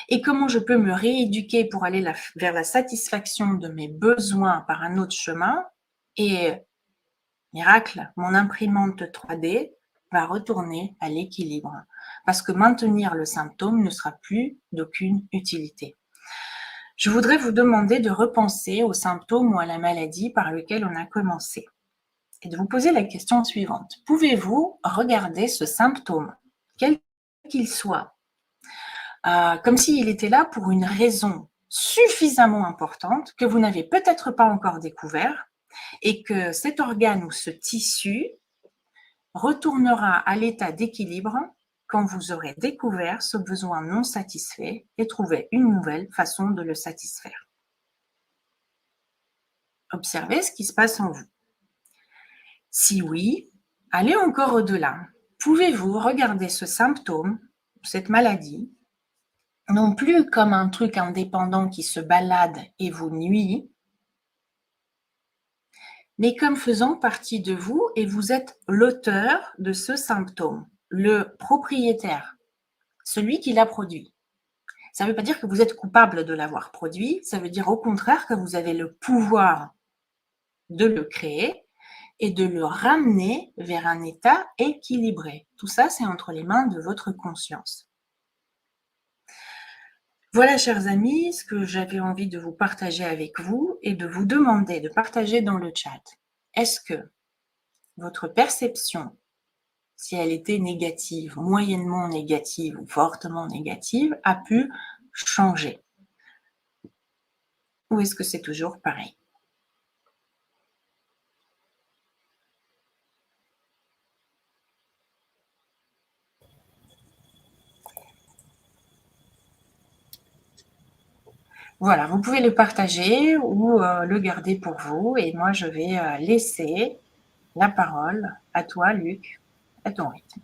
et comment je peux me rééduquer pour aller vers la satisfaction de mes besoins par un autre chemin. Et miracle, mon imprimante 3D va retourner à l'équilibre, parce que maintenir le symptôme ne sera plus d'aucune utilité. Je voudrais vous demander de repenser au symptôme ou à la maladie par lequel on a commencé et de vous poser la question suivante. Pouvez-vous regarder ce symptôme, quel qu'il soit, comme s'il était là pour une raison suffisamment importante que vous n'avez peut-être pas encore découvert et que cet organe ou ce tissu retournera à l'état d'équilibre quand vous aurez découvert ce besoin non satisfait et trouvé une nouvelle façon de le satisfaire. Observez ce qui se passe en vous. Si oui, allez encore au-delà. Pouvez-vous regarder ce symptôme, cette maladie, non plus comme un truc indépendant qui se balade et vous nuit, mais comme faisant partie de vous et vous êtes l'auteur de ce symptôme, le propriétaire, celui qui l'a produit. Ça ne veut pas dire que vous êtes coupable de l'avoir produit, ça veut dire au contraire que vous avez le pouvoir de le créer et de le ramener vers un état équilibré. Tout ça, c'est entre les mains de votre conscience. Voilà, chers amis, ce que j'avais envie de vous partager avec vous et de vous demander de partager dans le chat. Est-ce que votre perception, si elle était négative, moyennement négative ou fortement négative, a pu changer? Ou est-ce que c'est toujours pareil? Voilà, vous pouvez le partager ou le garder pour vous. Et moi, je vais laisser la parole à toi, Luc, à ton rythme.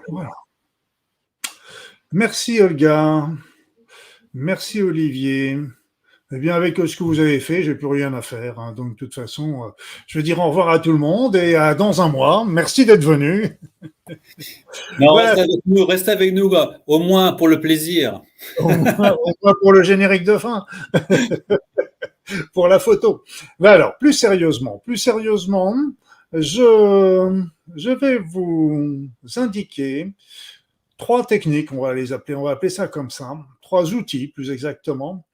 Voilà. Merci Olga, merci Olivier. Eh bien, avec ce que vous avez fait, j'ai plus rien à faire. Hein. Donc, de toute façon, je vais dire au revoir à tout le monde et à dans un mois. Merci d'être venu. Non, voilà. Reste avec nous, au moins pour le plaisir. Au moins pour le générique de fin. Pour la photo. Mais alors, plus sérieusement, je vais vous indiquer 3 techniques, on va appeler ça comme ça, 3 outils plus exactement,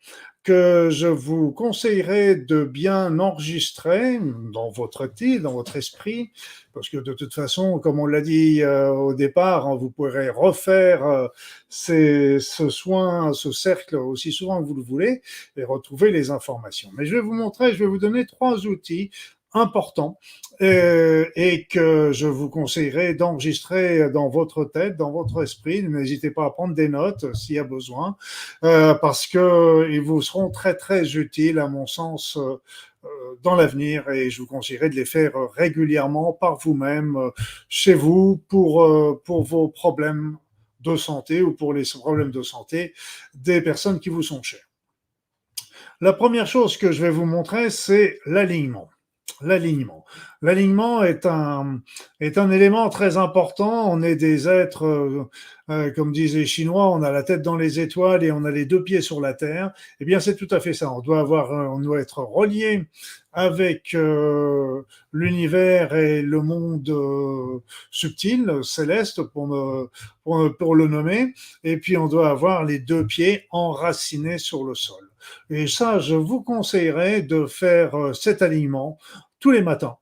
que je vous conseillerais de bien enregistrer dans votre tête, dans votre esprit, parce que de toute façon, comme on l'a dit au départ, hein, vous pourrez refaire ce soin, ce cercle aussi souvent que vous le voulez et retrouver les informations. Mais je vais vous donner 3 outils importants et que je vous conseillerais d'enregistrer dans votre tête, dans votre esprit. N'hésitez pas à prendre des notes s'il y a besoin, parce que ils vous seront très très utiles à mon sens dans l'avenir, et je vous conseillerais de les faire régulièrement par vous-même chez vous pour vos problèmes de santé ou pour les problèmes de santé des personnes qui vous sont chères. La première chose que je vais vous montrer, c'est l'alignement. L'alignement est un élément très important. On est des êtres, comme disent les Chinois, on a la tête dans les étoiles et on a les 2 pieds sur la terre. Eh bien, c'est tout à fait ça. On doit être relié avec l'univers et le monde subtil, céleste, pour le nommer. Et puis, on doit avoir les 2 pieds enracinés sur le sol. Et ça, je vous conseillerais de faire cet alignement tous les matins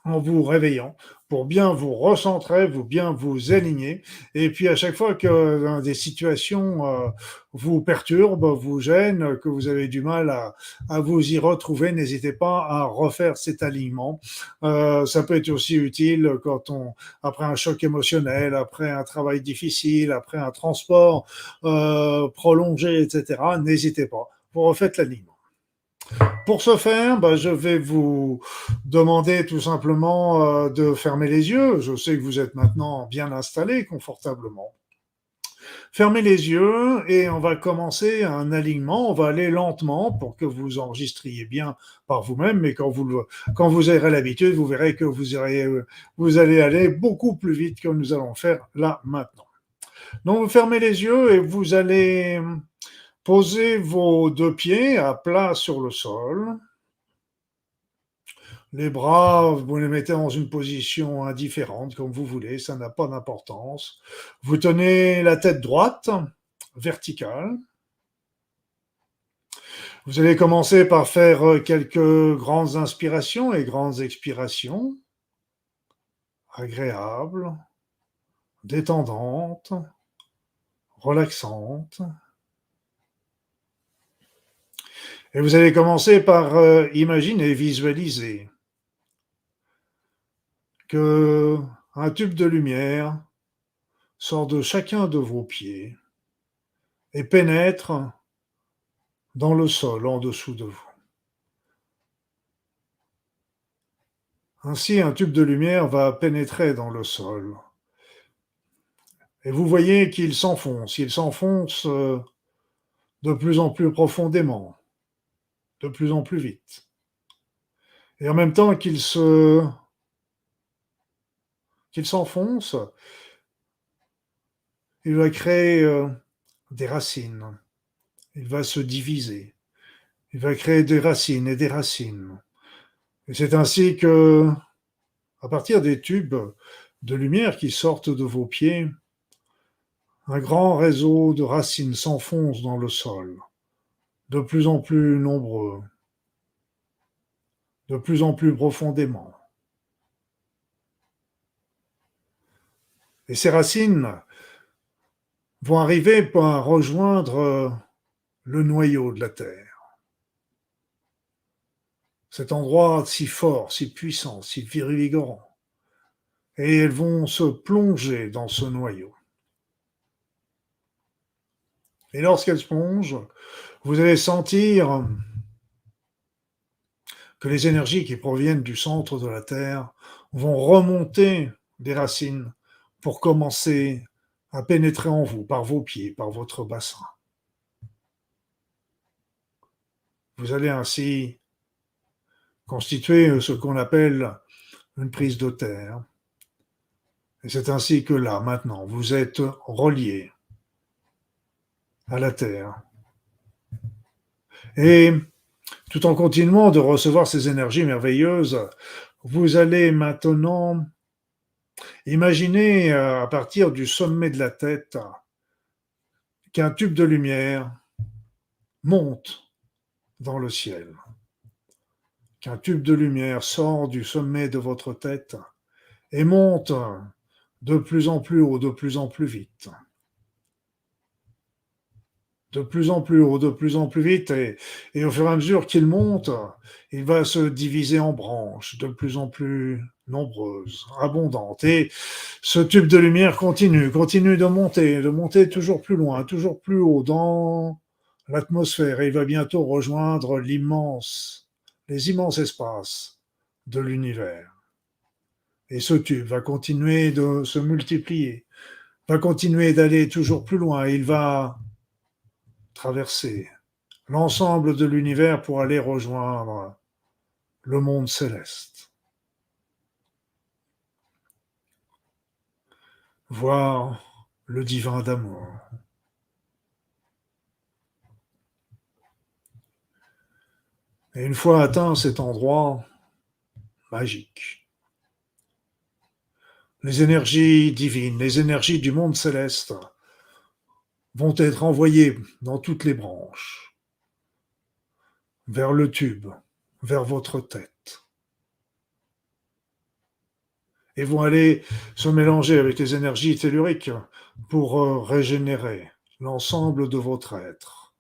en vous réveillant pour bien vous recentrer, bien vous aligner. Et puis à chaque fois que des situations vous perturbent, vous gênent, que vous avez du mal à vous y retrouver, n'hésitez pas à refaire cet alignement. Ça peut être aussi utile après un choc émotionnel, après un travail difficile, après un transport prolongé, etc. N'hésitez pas, vous refaites l'alignement. Pour ce faire, je vais vous demander tout simplement de fermer les yeux. Je sais que vous êtes maintenant bien installés confortablement. Fermez les yeux et on va commencer un alignement. On va aller lentement pour que vous enregistriez bien par vous-même, mais quand vous aurez l'habitude, vous verrez que vous allez aller beaucoup plus vite que nous allons faire là maintenant. Donc vous fermez les yeux et vous allez poser vos 2 pieds à plat sur le sol. Les bras, vous les mettez dans une position indifférente, comme vous voulez, ça n'a pas d'importance. Vous tenez la tête droite, verticale. Vous allez commencer par faire quelques grandes inspirations et grandes expirations, agréables, détendantes, relaxantes. Et vous allez commencer par imaginer, visualiser que un tube de lumière sort de chacun de vos pieds et pénètre dans le sol en dessous de vous. Ainsi, un tube de lumière va pénétrer dans le sol. Et vous voyez qu'il s'enfonce. Il s'enfonce de plus en plus profondément, de plus en plus vite. Et en même temps qu'il s'enfonce, il va créer des racines. Il va se diviser. Il va créer des racines et des racines. Et c'est ainsi que, à partir des tubes de lumière qui sortent de vos pieds, un grand réseau de racines s'enfonce dans le sol, de plus en plus nombreux, de plus en plus profondément. Et ces racines vont arriver pour rejoindre le noyau de la Terre. Cet endroit si fort, si puissant, si vigorant. Et elles vont se plonger dans ce noyau. Et lorsqu'elles se plongent, vous allez sentir que les énergies qui proviennent du centre de la Terre vont remonter des racines pour commencer à pénétrer en vous, par vos pieds, par votre bassin. Vous allez ainsi constituer ce qu'on appelle une prise de terre. Et c'est ainsi que là, maintenant, vous êtes relié à la Terre. Et tout en continuant de recevoir ces énergies merveilleuses, vous allez maintenant imaginer à partir du sommet de la tête qu'un tube de lumière monte dans le ciel. Qu'un tube de lumière sort du sommet de votre tête et monte de plus en plus haut, de plus en plus vite. De plus en plus haut, de plus en plus vite, et au fur et à mesure qu'il monte, il va se diviser en branches de plus en plus nombreuses, abondantes. Et ce tube de lumière continue de monter toujours plus loin, toujours plus haut dans l'atmosphère, et il va bientôt rejoindre les immenses espaces de l'univers. Et ce tube va continuer de se multiplier, va continuer d'aller toujours plus loin, il va traverser l'ensemble de l'univers pour aller rejoindre le monde céleste. Voir le divin d'amour. Et une fois atteint cet endroit magique, les énergies divines, les énergies du monde céleste vont être envoyées dans toutes les branches, vers le tube, vers votre tête, et vont aller se mélanger avec les énergies telluriques pour régénérer l'ensemble de votre être.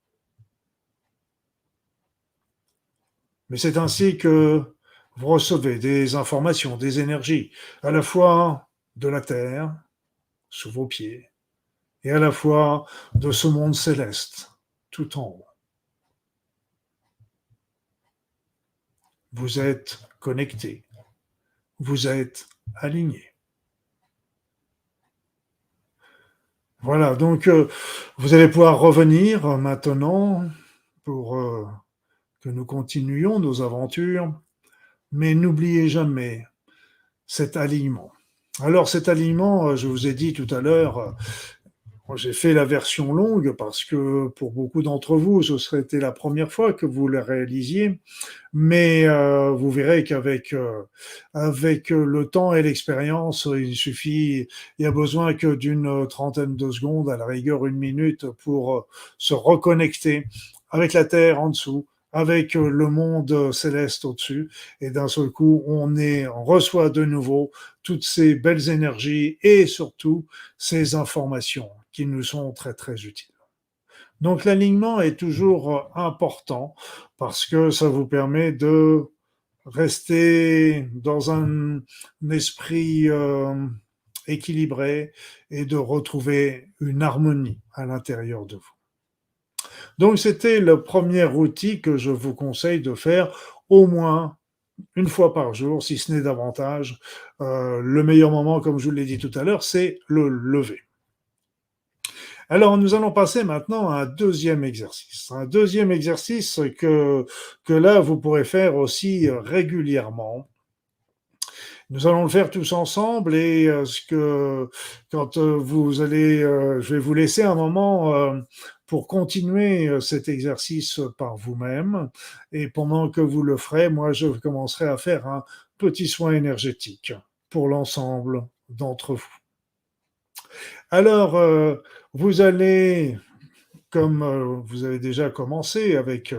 Mais c'est ainsi que vous recevez des informations, des énergies, à la fois de la Terre, sous vos pieds, et à la fois de ce monde céleste, tout en haut. Vous êtes connectés, vous êtes alignés. Voilà, donc vous allez pouvoir revenir maintenant pour que nous continuions nos aventures, mais n'oubliez jamais cet alignement. Alors cet alignement, je vous ai dit tout à l'heure, j'ai fait la version longue parce que pour beaucoup d'entre vous, ce serait été la première fois que vous le réalisiez, mais vous verrez qu'avec avec le temps et l'expérience, il y a besoin que d'une trentaine de secondes, à la rigueur 1 minute, pour se reconnecter avec la Terre en dessous, avec le monde céleste au-dessus, et d'un seul coup, on reçoit de nouveau toutes ces belles énergies et surtout ces informations qui nous sont très très utiles. Donc l'alignement est toujours important parce que ça vous permet de rester dans un esprit équilibré et de retrouver une harmonie à l'intérieur de vous. Donc c'était le premier outil que je vous conseille de faire au moins une fois par jour, si ce n'est davantage. Le meilleur moment, comme je vous l'ai dit tout à l'heure, c'est le lever. Alors, nous allons passer maintenant à un deuxième exercice. Un deuxième exercice que là, vous pourrez faire aussi régulièrement. Nous allons le faire tous ensemble et quand vous allez, je vais vous laisser un moment pour continuer cet exercice par vous-même. Et pendant que vous le ferez, moi, je commencerai à faire un petit soin énergétique pour l'ensemble d'entre vous. Alors, vous allez, comme vous avez déjà commencé avec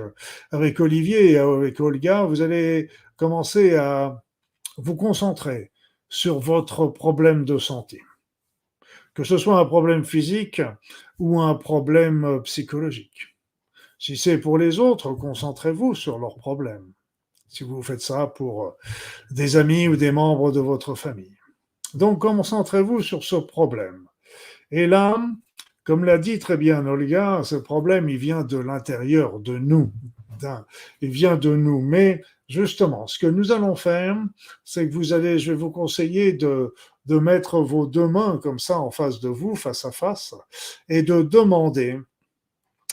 Olivier et avec Olga, vous allez commencer à vous concentrer sur votre problème de santé, que ce soit un problème physique ou un problème psychologique. Si c'est pour les autres, concentrez-vous sur leurs problèmes. Si vous faites ça pour des amis ou des membres de votre famille. Donc, concentrez-vous sur ce problème. Et là, comme l'a dit très bien Olga, ce problème, il vient de l'intérieur de nous. Il vient de nous. Mais justement, ce que nous allons faire, c'est que je vais vous conseiller de mettre vos deux mains comme ça en face de vous, face à face, et de demander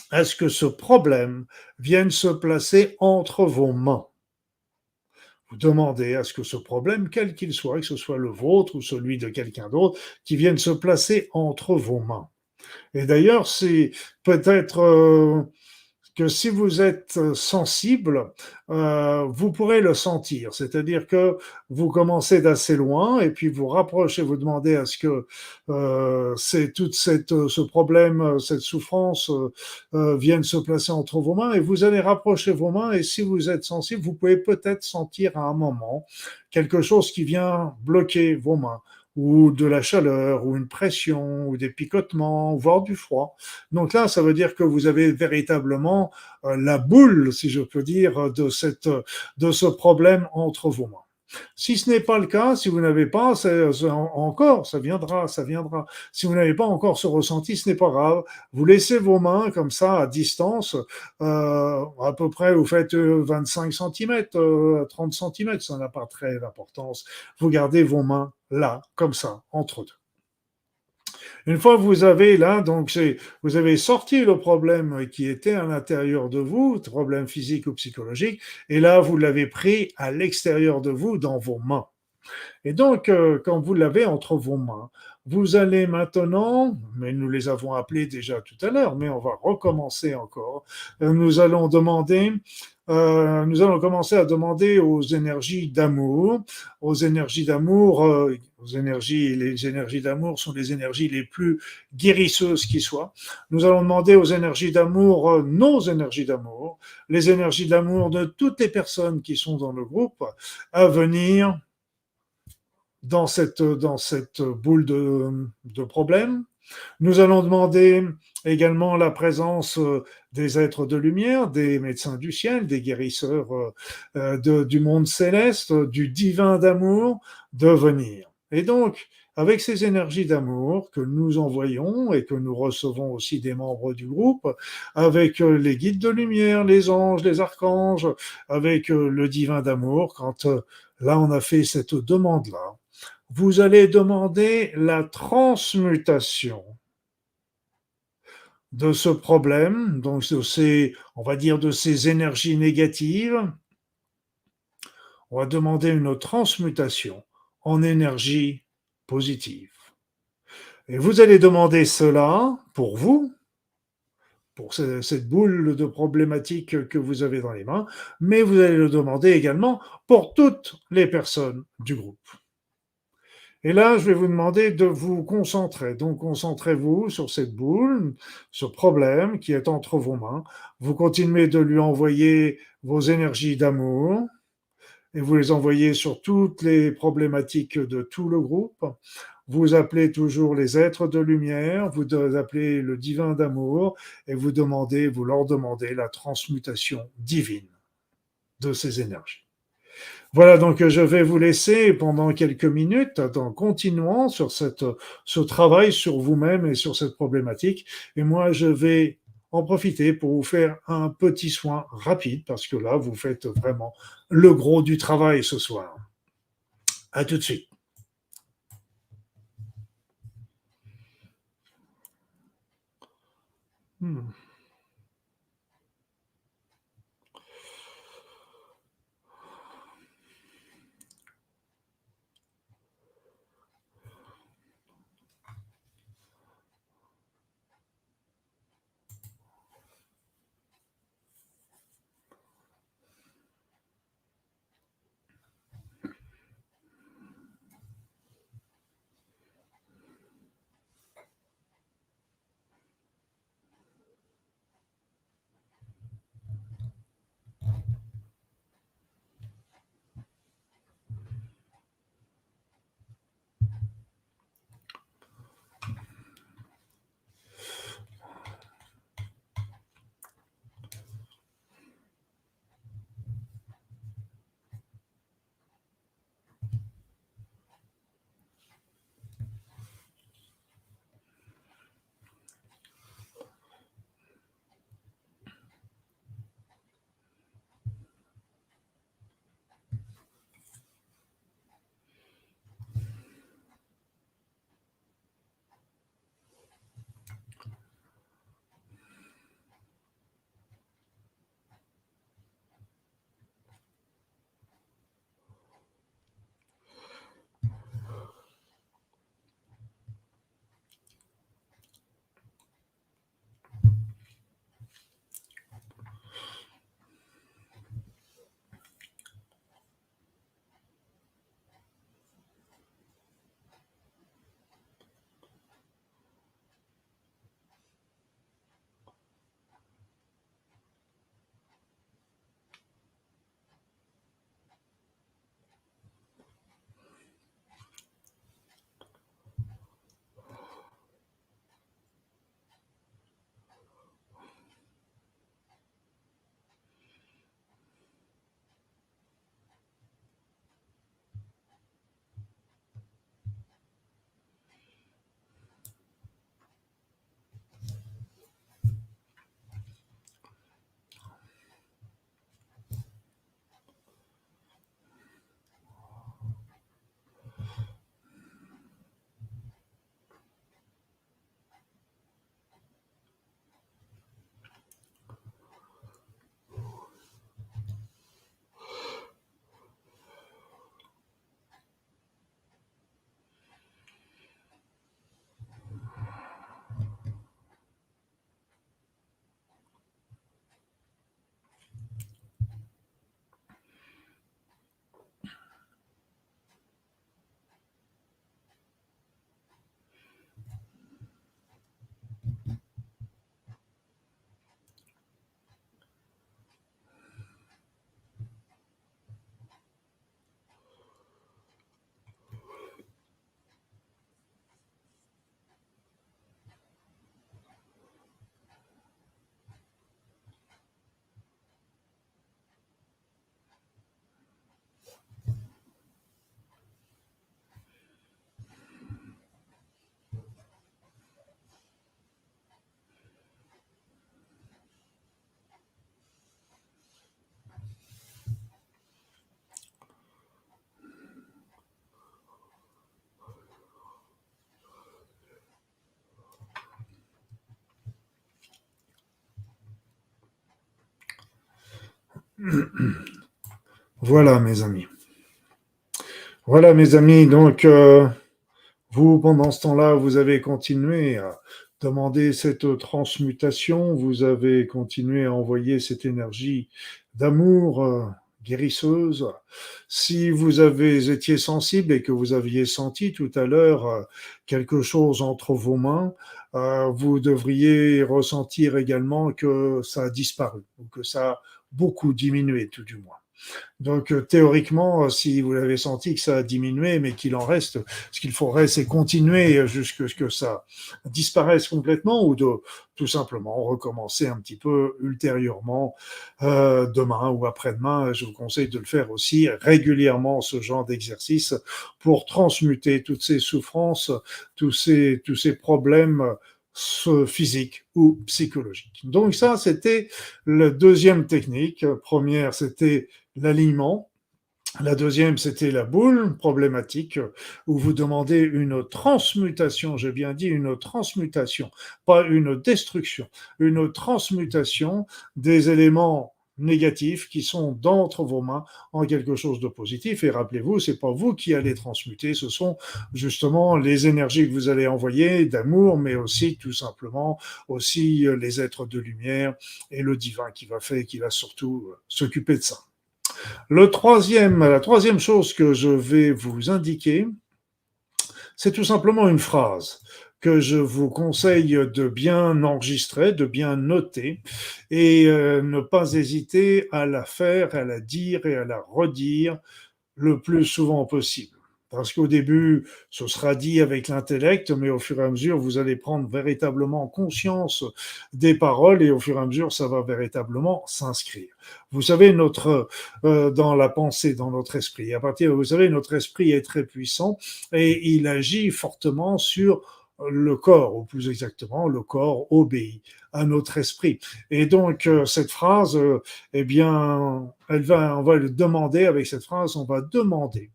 à ce que ce problème vienne se placer entre vos mains. Vous demandez à ce que ce problème, quel qu'il soit, que ce soit le vôtre ou celui de quelqu'un d'autre, qui vienne se placer entre vos mains. Et d'ailleurs, c'est peut-être que si vous êtes sensible, vous pourrez le sentir. C'est-à-dire que vous commencez d'assez loin et puis vous rapprochez, vous demandez à ce que ce problème, cette souffrance vienne se placer entre vos mains et vous allez rapprocher vos mains et si vous êtes sensible, vous pouvez peut-être sentir à un moment quelque chose qui vient bloquer vos mains ou de la chaleur, ou une pression, ou des picotements, voire du froid. Donc là, ça veut dire que vous avez véritablement la boule, si je peux dire, de ce problème entre vos mains. Si ce n'est pas le cas, si vous n'avez pas encore, ça viendra. Si vous n'avez pas encore ce ressenti, ce n'est pas grave. Vous laissez vos mains comme ça à distance, à peu près, vous faites 25 cm, 30 cm, ça n'a pas très d'importance. Vous gardez vos mains là, comme ça, entre deux. Une fois que vous avez là, donc vous avez sorti le problème qui était à l'intérieur de vous, problème physique ou psychologique, et là vous l'avez pris à l'extérieur de vous, dans vos mains. Et donc, quand vous l'avez entre vos mains, vous allez maintenant, mais nous les avons appelés déjà tout à l'heure, mais on va recommencer encore, nous allons commencer à demander aux énergies d'amour, les énergies d'amour sont les énergies les plus guérisseuses qui soient. Nous allons demander aux énergies d'amour, nos énergies d'amour, les énergies d'amour de toutes les personnes qui sont dans le groupe, à venir dans cette boule de problèmes. Nous allons demander également la présence des êtres de lumière, des médecins du ciel, des guérisseurs du monde céleste, du divin d'amour, de venir. Et donc, avec ces énergies d'amour que nous envoyons et que nous recevons aussi des membres du groupe, avec les guides de lumière, les anges, les archanges, avec le divin d'amour, quand là on a fait cette demande-là, vous allez demander la transmutation de ce problème, donc on va dire de ces énergies négatives. On va demander une transmutation en énergie positive. Et vous allez demander cela pour vous, pour cette boule de problématiques que vous avez dans les mains, mais vous allez le demander également pour toutes les personnes du groupe. Et là, je vais vous demander de vous concentrer. Donc, concentrez-vous sur cette boule, ce problème qui est entre vos mains. Vous continuez de lui envoyer vos énergies d'amour et vous les envoyez sur toutes les problématiques de tout le groupe. vous appelez toujours les êtres de lumière, vous appelez le divin d'amour et vous leur demandez la transmutation divine de ces énergies. Voilà, donc je vais vous laisser pendant quelques minutes en continuant sur ce travail sur vous-même et sur cette problématique. Et moi, je vais en profiter pour vous faire un petit soin rapide parce que là, vous faites vraiment le gros du travail ce soir. À tout de suite. Hmm. Voilà, mes amis. Voilà, mes amis. Donc, vous, pendant ce temps-là, vous avez continué à demander cette transmutation, vous avez continué à envoyer cette énergie d'amour guérisseuse. Si vous avez étiez sensible et que vous aviez senti tout à l'heure quelque chose entre vos mains, vous devriez ressentir également que ça a disparu, ou que ça a beaucoup diminué, tout du moins. Donc, théoriquement, si vous avez senti que ça a diminué, mais qu'il en reste, ce qu'il faudrait, c'est continuer jusqu'à ce que ça disparaisse complètement ou de tout simplement recommencer un petit peu ultérieurement, demain ou après-demain. Je vous conseille de le faire aussi régulièrement, ce genre d'exercice, pour transmuter toutes ces souffrances, tous ces problèmes physiques ou psychologiques. Donc ça, c'était la deuxième technique. Première, c'était l'alignement. La deuxième, c'était la boule problématique, où vous demandez une transmutation, j'ai bien dit une transmutation, pas une destruction, une transmutation des éléments négatifs qui sont d'entre vos mains en quelque chose de positif. Et rappelez-vous, c'est pas vous qui allez transmuter, ce sont justement les énergies que vous allez envoyer d'amour, mais aussi tout simplement aussi les êtres de lumière et le divin qui va surtout s'occuper de ça. La troisième chose que je vais vous indiquer, c'est tout simplement une phrase que je vous conseille de bien enregistrer, de bien noter et ne pas hésiter à la faire, à la dire et à la redire le plus souvent possible. Parce qu'au début, ce sera dit avec l'intellect, mais au fur et à mesure, vous allez prendre véritablement conscience des paroles et au fur et à mesure, ça va véritablement s'inscrire. Vous savez, dans la pensée, dans notre esprit, vous savez, notre esprit est très puissant et il agit fortement sur le corps, ou plus exactement, le corps obéit à notre esprit. Et donc, cette phrase, eh bien, on va le demander, avec cette phrase, on va demander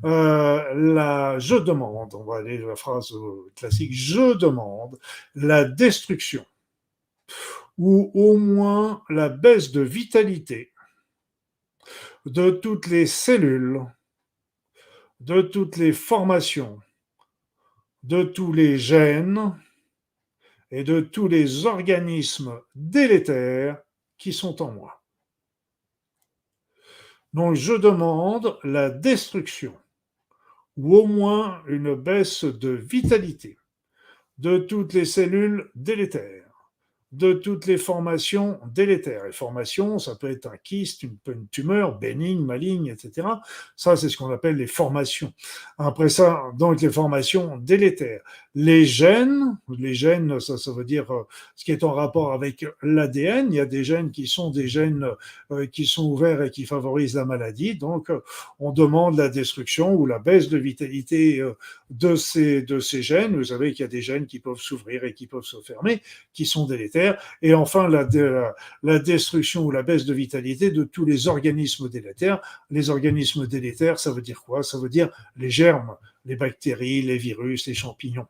je demande, on va aller à la phrase classique, je demande la destruction ou au moins la baisse de vitalité de toutes les cellules, de toutes les formations, de tous les gènes et de tous les organismes délétères qui sont en moi. Donc je demande la destruction ou au moins une baisse de vitalité de toutes les cellules délétères, de toutes les formations délétères. Et formations, ça peut être un kyste, une tumeur, bénigne, maligne, etc. Ça, c'est ce qu'on appelle les formations. Après ça, donc les formations délétères. Les gènes, ça veut dire ce qui est en rapport avec l'ADN. Il y a des gènes qui sont qui sont ouverts et qui favorisent la maladie. Donc, on demande la destruction ou la baisse de vitalité de ces gènes. Vous savez qu'il y a des gènes qui peuvent s'ouvrir et qui peuvent se fermer, qui sont délétères. Et enfin, la destruction ou la baisse de vitalité de tous les organismes délétères. Les organismes délétères, ça veut dire quoi? Ça veut dire les germes, les bactéries, les virus, les champignons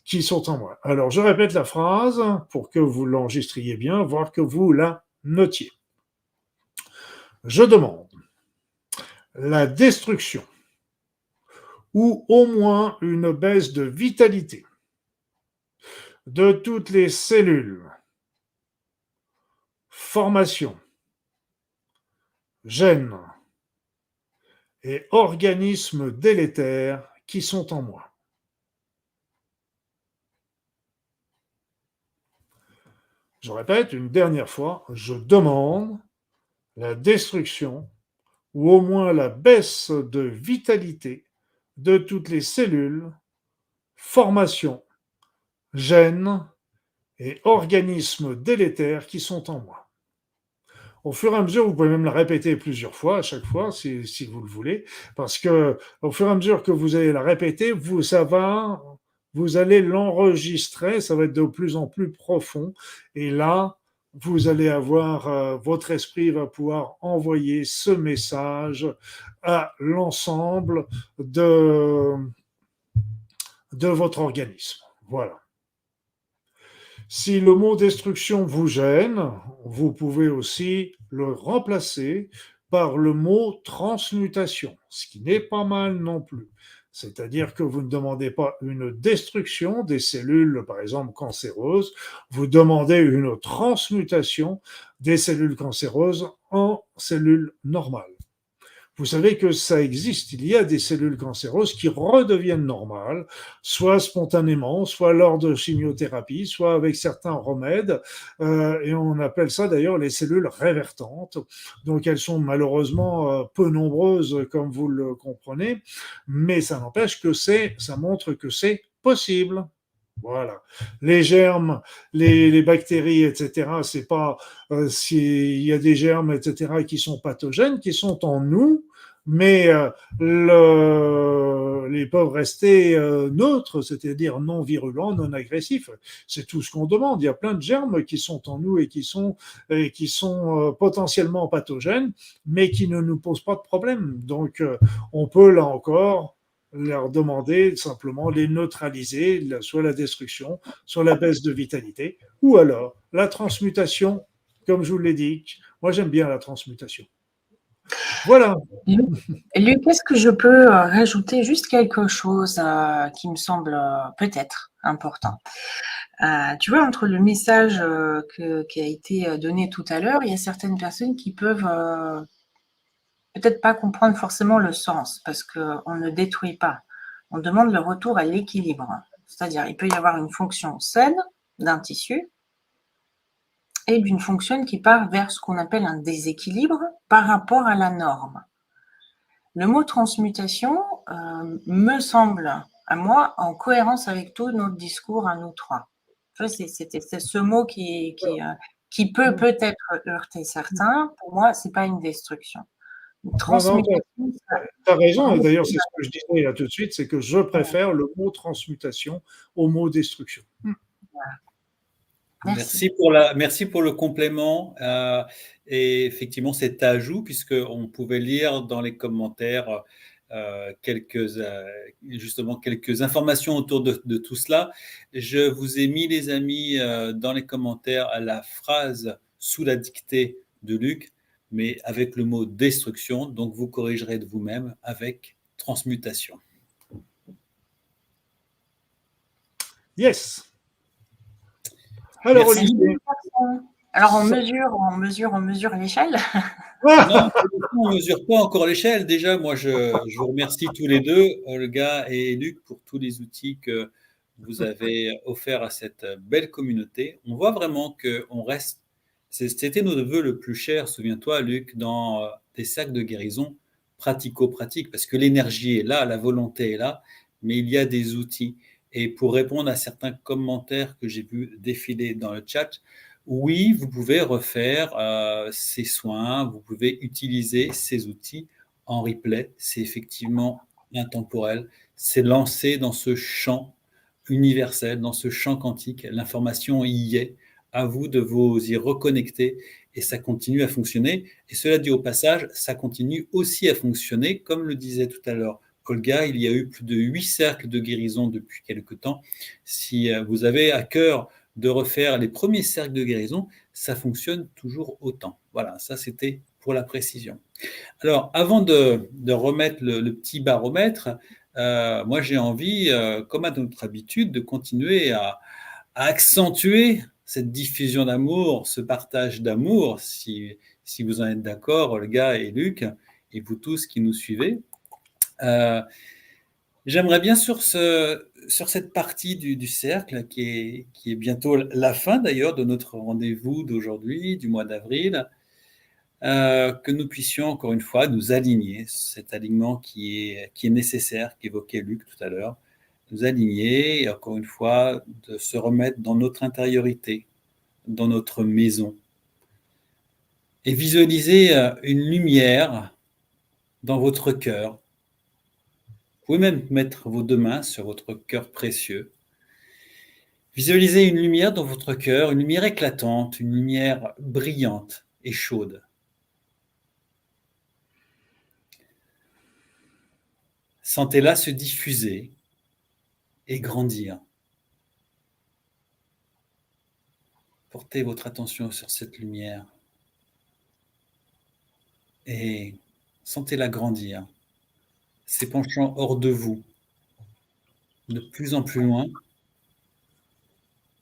qui sont en moi. Alors, je répète la phrase pour que vous l'enregistriez bien, voire que vous la notiez. Je demande la destruction ou au moins une baisse de vitalité de toutes les cellules, formations, gènes et organismes délétères qui sont en moi. Je répète une dernière fois, je demande la destruction ou au moins la baisse de vitalité de toutes les cellules, formations, gènes et organismes délétères qui sont en moi. Au fur et à mesure, vous pouvez même la répéter plusieurs fois, à chaque fois, si vous le voulez, parce que au fur et à mesure que vous allez la répéter, vous allez l'enregistrer, ça va être de plus en plus profond, et là, vous allez avoir, votre esprit va pouvoir envoyer ce message à l'ensemble de votre organisme. Voilà. Si le mot destruction vous gêne, vous pouvez aussi le remplacer par le mot transmutation, ce qui n'est pas mal non plus. C'est-à-dire que vous ne demandez pas une destruction des cellules, par exemple, cancéreuses, vous demandez une transmutation des cellules cancéreuses en cellules normales. vous savez que ça existe. Il y a des cellules cancéreuses qui redeviennent normales, soit spontanément, soit lors de chimiothérapie, soit avec certains remèdes. Et on appelle ça d'ailleurs les cellules révertantes. Donc elles sont malheureusement peu nombreuses, comme vous le comprenez, mais ça n'empêche que ça montre que c'est possible. Voilà. Les germes, les bactéries, etc., c'est pas s'il y a des germes, etc., qui sont pathogènes, qui sont en nous, mais ils peuvent rester neutres, c'est-à-dire non virulents, non agressifs. C'est tout ce qu'on demande. Il y a plein de germes qui sont en nous et qui sont potentiellement pathogènes, mais qui ne nous posent pas de problème. Donc, on peut là encore leur demander simplement les neutraliser, soit la destruction, soit la baisse de vitalité, ou alors la transmutation, comme je vous l'ai dit. Moi, j'aime bien la transmutation. Voilà. Luc, est-ce que je peux rajouter juste quelque chose qui me semble peut-être important? Tu vois, entre le message qui a été donné tout à l'heure, il y a certaines personnes qui peuvent peut-être pas comprendre forcément le sens, parce qu'on ne détruit pas. On demande le retour à l'équilibre. C'est-à-dire, il peut y avoir une fonction saine d'un tissu et d'une fonction qui part vers ce qu'on appelle un déséquilibre par rapport à la norme. Le mot transmutation me semble, à moi, en cohérence avec tout notre discours à nous trois. C'est ce mot qui peut peut-être heurter certains. Pour moi, c'est pas une destruction. Une transmutation. Tu as raison, et d'ailleurs, c'est ce que je disais là tout de suite, c'est que je préfère le mot transmutation au mot destruction. Voilà. Merci pour le complément et effectivement cet ajout, puisqu'on pouvait lire dans les commentaires justement quelques informations autour de tout cela. Je vous ai mis, les amis, dans les commentaires la phrase sous la dictée de Luc, mais avec le mot destruction, donc vous corrigerez de vous-même avec transmutation. Yes. Alors, Olivier. Alors, on mesure l'échelle. Non, on ne mesure pas encore l'échelle. Déjà, moi, je vous remercie tous les deux, Olga et Luc, pour tous les outils que vous avez offerts à cette belle communauté. On voit vraiment qu'on reste. C'était nos vœux le plus cher, souviens-toi, Luc, dans des cercles de guérison pratico-pratiques, parce que l'énergie est là, la volonté est là, mais il y a des outils. Et pour répondre à certains commentaires que j'ai vu défiler dans le chat, oui, vous pouvez refaire ces soins, vous pouvez utiliser ces outils en replay. C'est effectivement intemporel. C'est lancé dans ce champ universel, dans ce champ quantique. L'information y est. À vous de vous y reconnecter et ça continue à fonctionner. Et cela dit au passage, ça continue aussi à fonctionner, comme le disait tout à l'heure Olga, il y a eu plus de 8 cercles de guérison depuis quelque temps. Si vous avez à cœur de refaire les premiers cercles de guérison, ça fonctionne toujours autant. Voilà, ça c'était pour la précision. Alors, avant de remettre le petit baromètre, moi j'ai envie, comme à notre habitude, de continuer à accentuer cette diffusion d'amour, ce partage d'amour, si vous en êtes d'accord, Olga et Luc, et vous tous qui nous suivez. J'aimerais bien sur cette partie du cercle, qui est bientôt la fin d'ailleurs de notre rendez-vous d'aujourd'hui, du mois d'avril, que nous puissions encore une fois nous aligner, cet alignement qui est nécessaire, qu'évoquait Luc tout à l'heure, nous aligner et encore une fois de se remettre dans notre intériorité, dans notre maison, et visualiser une lumière dans votre cœur. Vous pouvez même mettre vos deux mains sur votre cœur précieux. Visualisez une lumière dans votre cœur, une lumière éclatante, une lumière brillante et chaude. Sentez-la se diffuser et grandir. Portez votre attention sur cette lumière et sentez-la grandir, s'épanchant hors de vous, de plus en plus loin,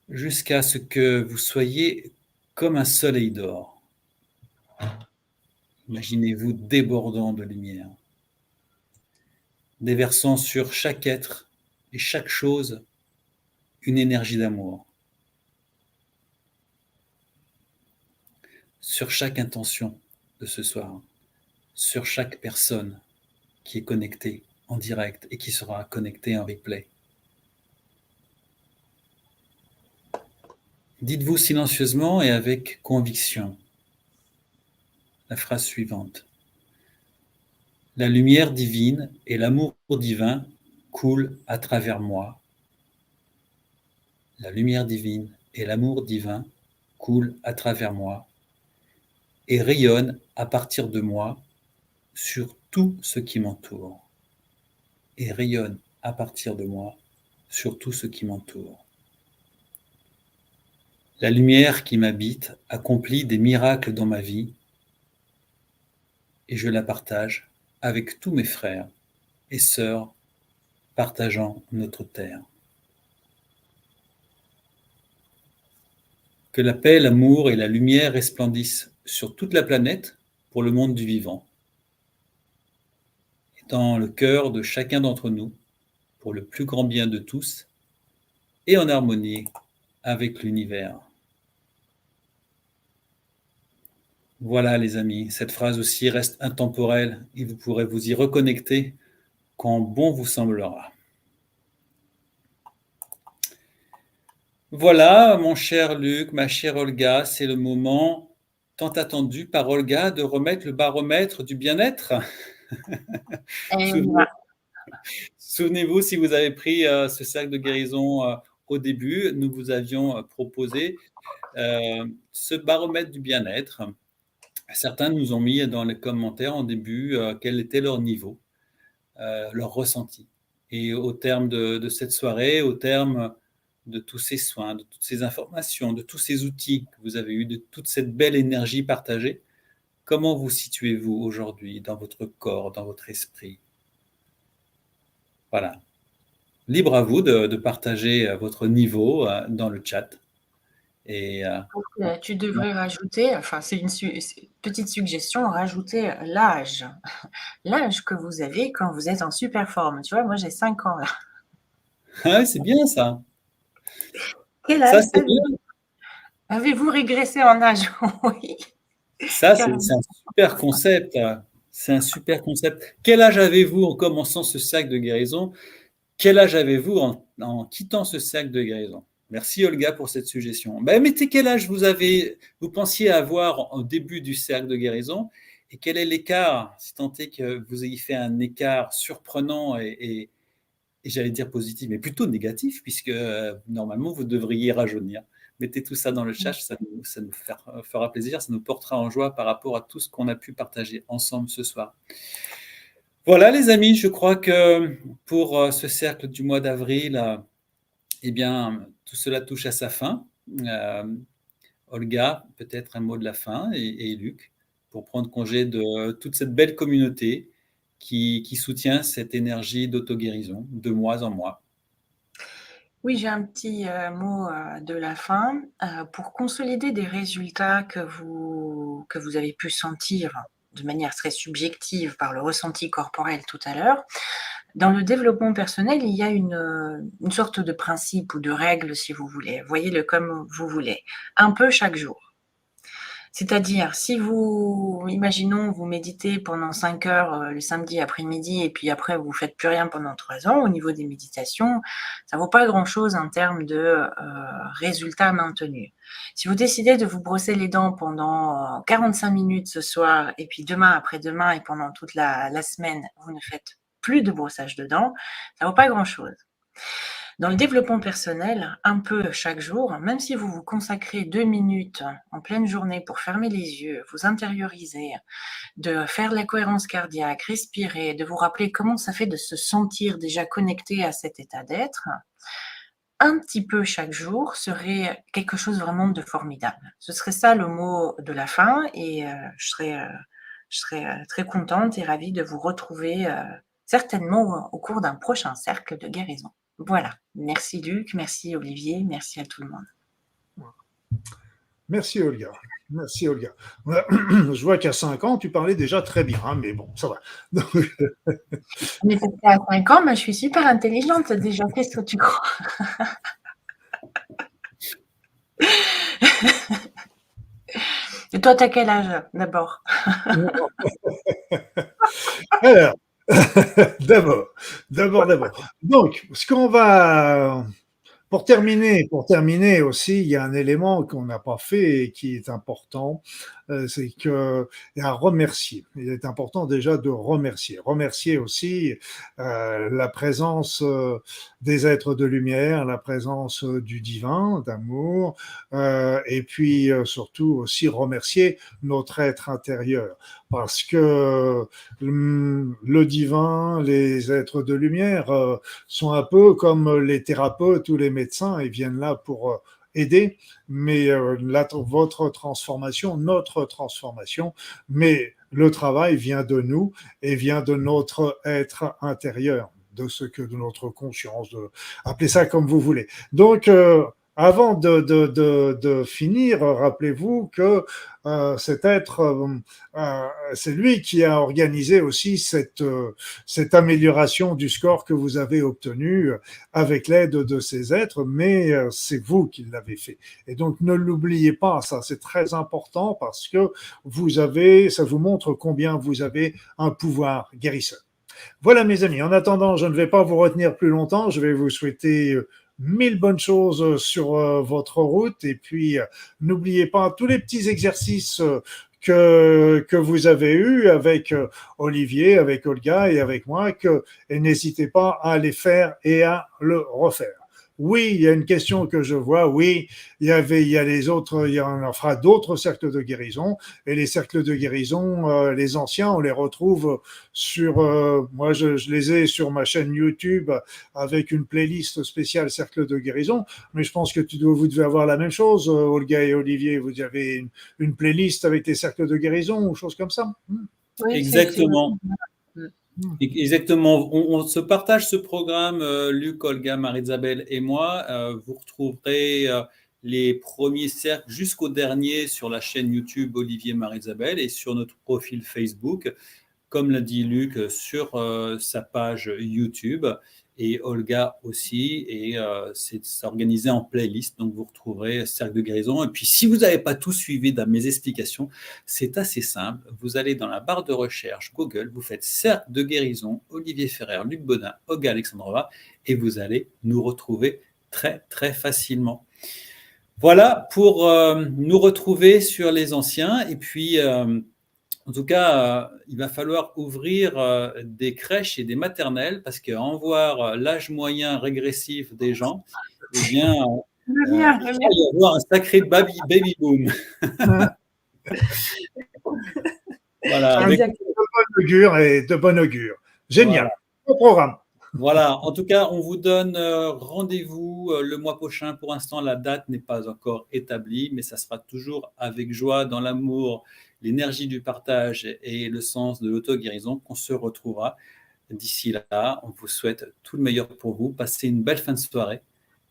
jusqu'à ce que vous soyez comme un soleil d'or. Imaginez-vous débordant de lumière, déversant sur chaque être et chaque chose une énergie d'amour, sur chaque intention de ce soir, sur chaque personne qui est connectée en direct et qui sera connectée en replay. Dites-vous silencieusement et avec conviction la phrase suivante. La lumière divine et l'amour divin coulent à travers moi. La lumière divine et l'amour divin coulent à travers moi et rayonnent à partir de moi sur tout ce qui m'entoure. Et rayonnent à partir de moi sur tout ce qui m'entoure. La lumière qui m'habite accomplit des miracles dans ma vie et je la partage avec tous mes frères et sœurs partageant notre terre. Que la paix, l'amour et la lumière resplendissent sur toute la planète pour le monde du vivant et dans le cœur de chacun d'entre nous pour le plus grand bien de tous et en harmonie avec l'univers. Voilà les amis, cette phrase aussi reste intemporelle et vous pourrez vous y reconnecter quand bon vous semblera. Voilà, mon cher Luc, ma chère Olga, c'est le moment tant attendu par Olga de remettre le baromètre du bien-être. Souvenez-vous, si vous avez pris ce cercle de guérison au début, nous vous avions proposé ce baromètre du bien-être. Certains nous ont mis dans les commentaires en début quel était leur niveau, leur ressenti. Et au terme de cette soirée, au terme de tous ces soins, de toutes ces informations, de tous ces outils que vous avez eus, de toute cette belle énergie partagée, comment vous situez-vous aujourd'hui dans votre corps, dans votre esprit? Voilà. Libre à vous de partager votre niveau dans le chat. Et, tu devrais rajouter, enfin c'est une petite suggestion, rajouter l'âge. L'âge que vous avez quand vous êtes en super forme. Tu vois, moi j'ai 5 ans là. Ah, c'est bien ça. Quel Ça, âge c'est bien. avez-vous régressé en âge? Oui. Ça, c'est un super concept. C'est un super concept. Quel âge avez-vous en commençant ce cercle de guérison? Quel âge avez-vous en quittant ce cercle de guérison? Merci Olga pour cette suggestion. Ben, mettez quel âge vous pensiez avoir au début du cercle de guérison et quel est l'écart, si tant est que vous ayez fait un écart surprenant et j'allais dire positif, mais plutôt négatif, puisque normalement vous devriez rajeunir. Mettez tout ça dans le chat, ça nous fera plaisir, ça nous portera en joie par rapport à tout ce qu'on a pu partager ensemble ce soir. Voilà les amis, je crois que pour ce cercle du mois d'avril, eh bien, tout cela touche à sa fin. Olga, peut-être un mot de la fin, et Luc, pour prendre congé de toute cette belle communauté qui soutient cette énergie d'auto-guérison de mois en mois. Oui, j'ai un petit mot de la fin. Pour consolider des résultats que vous avez pu sentir de manière très subjective par le ressenti corporel tout à l'heure, dans le développement personnel, il y a une sorte de principe ou de règle, si vous voulez. Voyez-le comme vous voulez. Un peu chaque jour. C'est-à-dire, si vous, imaginons, vous méditez pendant 5 heures le samedi après-midi et puis après, vous ne faites plus rien pendant 3 ans, au niveau des méditations, ça ne vaut pas grand-chose en termes de résultats maintenus. Si vous décidez de vous brosser les dents pendant 45 minutes ce soir et puis demain, après-demain et pendant toute la semaine, vous ne faites plus de brossage de dents, ça ne vaut pas grand-chose. Dans le développement personnel, un peu chaque jour, même si vous vous consacrez 2 minutes en pleine journée pour fermer les yeux, vous intérioriser, de faire de la cohérence cardiaque, respirer, de vous rappeler comment ça fait de se sentir déjà connecté à cet état d'être, un petit peu chaque jour serait quelque chose vraiment de formidable. Ce serait ça le mot de la fin et je serais très contente et ravie de vous retrouver certainement au cours d'un prochain cercle de guérison. Voilà. Merci Luc, merci Olivier, merci à tout le monde. Merci Olga. Merci Olga. Je vois qu'à 5 ans, tu parlais déjà très bien, hein, mais bon, ça va. Donc, Mais parce qu'à 5 ans, je suis super intelligente déjà. Qu'est-ce que tu crois? Et toi, t'as quel âge d'abord? alors, d'abord. Donc, ce qu'on va pour terminer aussi, il y a un élément qu'on n'a pas fait et qui est important, c'est qu'il y a à remercier. Il est important déjà de remercier. Remercier aussi la présence des êtres de lumière, la présence du divin, d'amour, et puis surtout aussi remercier notre être intérieur. Parce que le divin, les êtres de lumière, sont un peu comme les thérapeutes ou les médecins, ils viennent là pour aider, mais votre transformation, notre transformation, mais le travail vient de nous et vient de notre être intérieur, de notre conscience, appelez ça comme vous voulez. Donc, avant de finir, rappelez-vous que cet être, c'est lui qui a organisé aussi cette amélioration du score que vous avez obtenu avec l'aide de ces êtres, mais c'est vous qui l'avez fait. Et donc ne l'oubliez pas, ça c'est très important parce que ça vous montre combien vous avez un pouvoir guérisseur. Voilà mes amis, en attendant, je ne vais pas vous retenir plus longtemps, je vais vous souhaiter mille bonnes choses sur votre route et puis n'oubliez pas tous les petits exercices que vous avez eus avec Olivier, avec Olga et avec moi, et n'hésitez pas à les faire et à le refaire. Oui, il y a une question que je vois. Oui, il y a les autres, il y en fera d'autres cercles de guérison. Et les cercles de guérison, les anciens, on les retrouve sur, moi je les ai sur ma chaîne YouTube avec une playlist spéciale cercle de guérison. Mais je pense que vous devez avoir la même chose, Olga et Olivier. Vous avez une playlist avec les cercles de guérison ou choses comme ça. Oui, Exactement. Exactement. On se partage ce programme, Luc, Olga, Marie-Isabelle et moi. Vous retrouverez les premiers cercles jusqu'au dernier sur la chaîne YouTube Olivier Marie-Isabelle et sur notre profil Facebook, comme l'a dit Luc, sur sa page YouTube et Olga aussi. Et c'est organisé en playlist, donc vous retrouverez Cercle de guérison. Et puis si vous n'avez pas tout suivi dans mes explications, c'est assez simple. Vous allez dans la barre de recherche Google, vous faites Cercle de guérison, Olivier Ferrer, Luc Bodin, Olga Alexandrova, et vous allez nous retrouver très très facilement. Voilà pour nous retrouver sur les anciens. Et puis en tout cas, il va falloir ouvrir des crèches et des maternelles parce qu'en voir l'âge moyen régressif des gens, eh bien, il va y avoir un sacré baby boom. Voilà, avec de bon augure. Génial. Voilà. Bon programme. Voilà, en tout cas, on vous donne rendez-vous le mois prochain. Pour l'instant, la date n'est pas encore établie, mais ça sera toujours avec joie, dans l'amour, l'énergie du partage et le sens de l'auto-guérison qu'on se retrouvera. D'ici là, on vous souhaite tout le meilleur pour vous. Passez une belle fin de soirée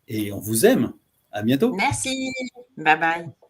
et on vous aime. À bientôt. Merci. Bye bye.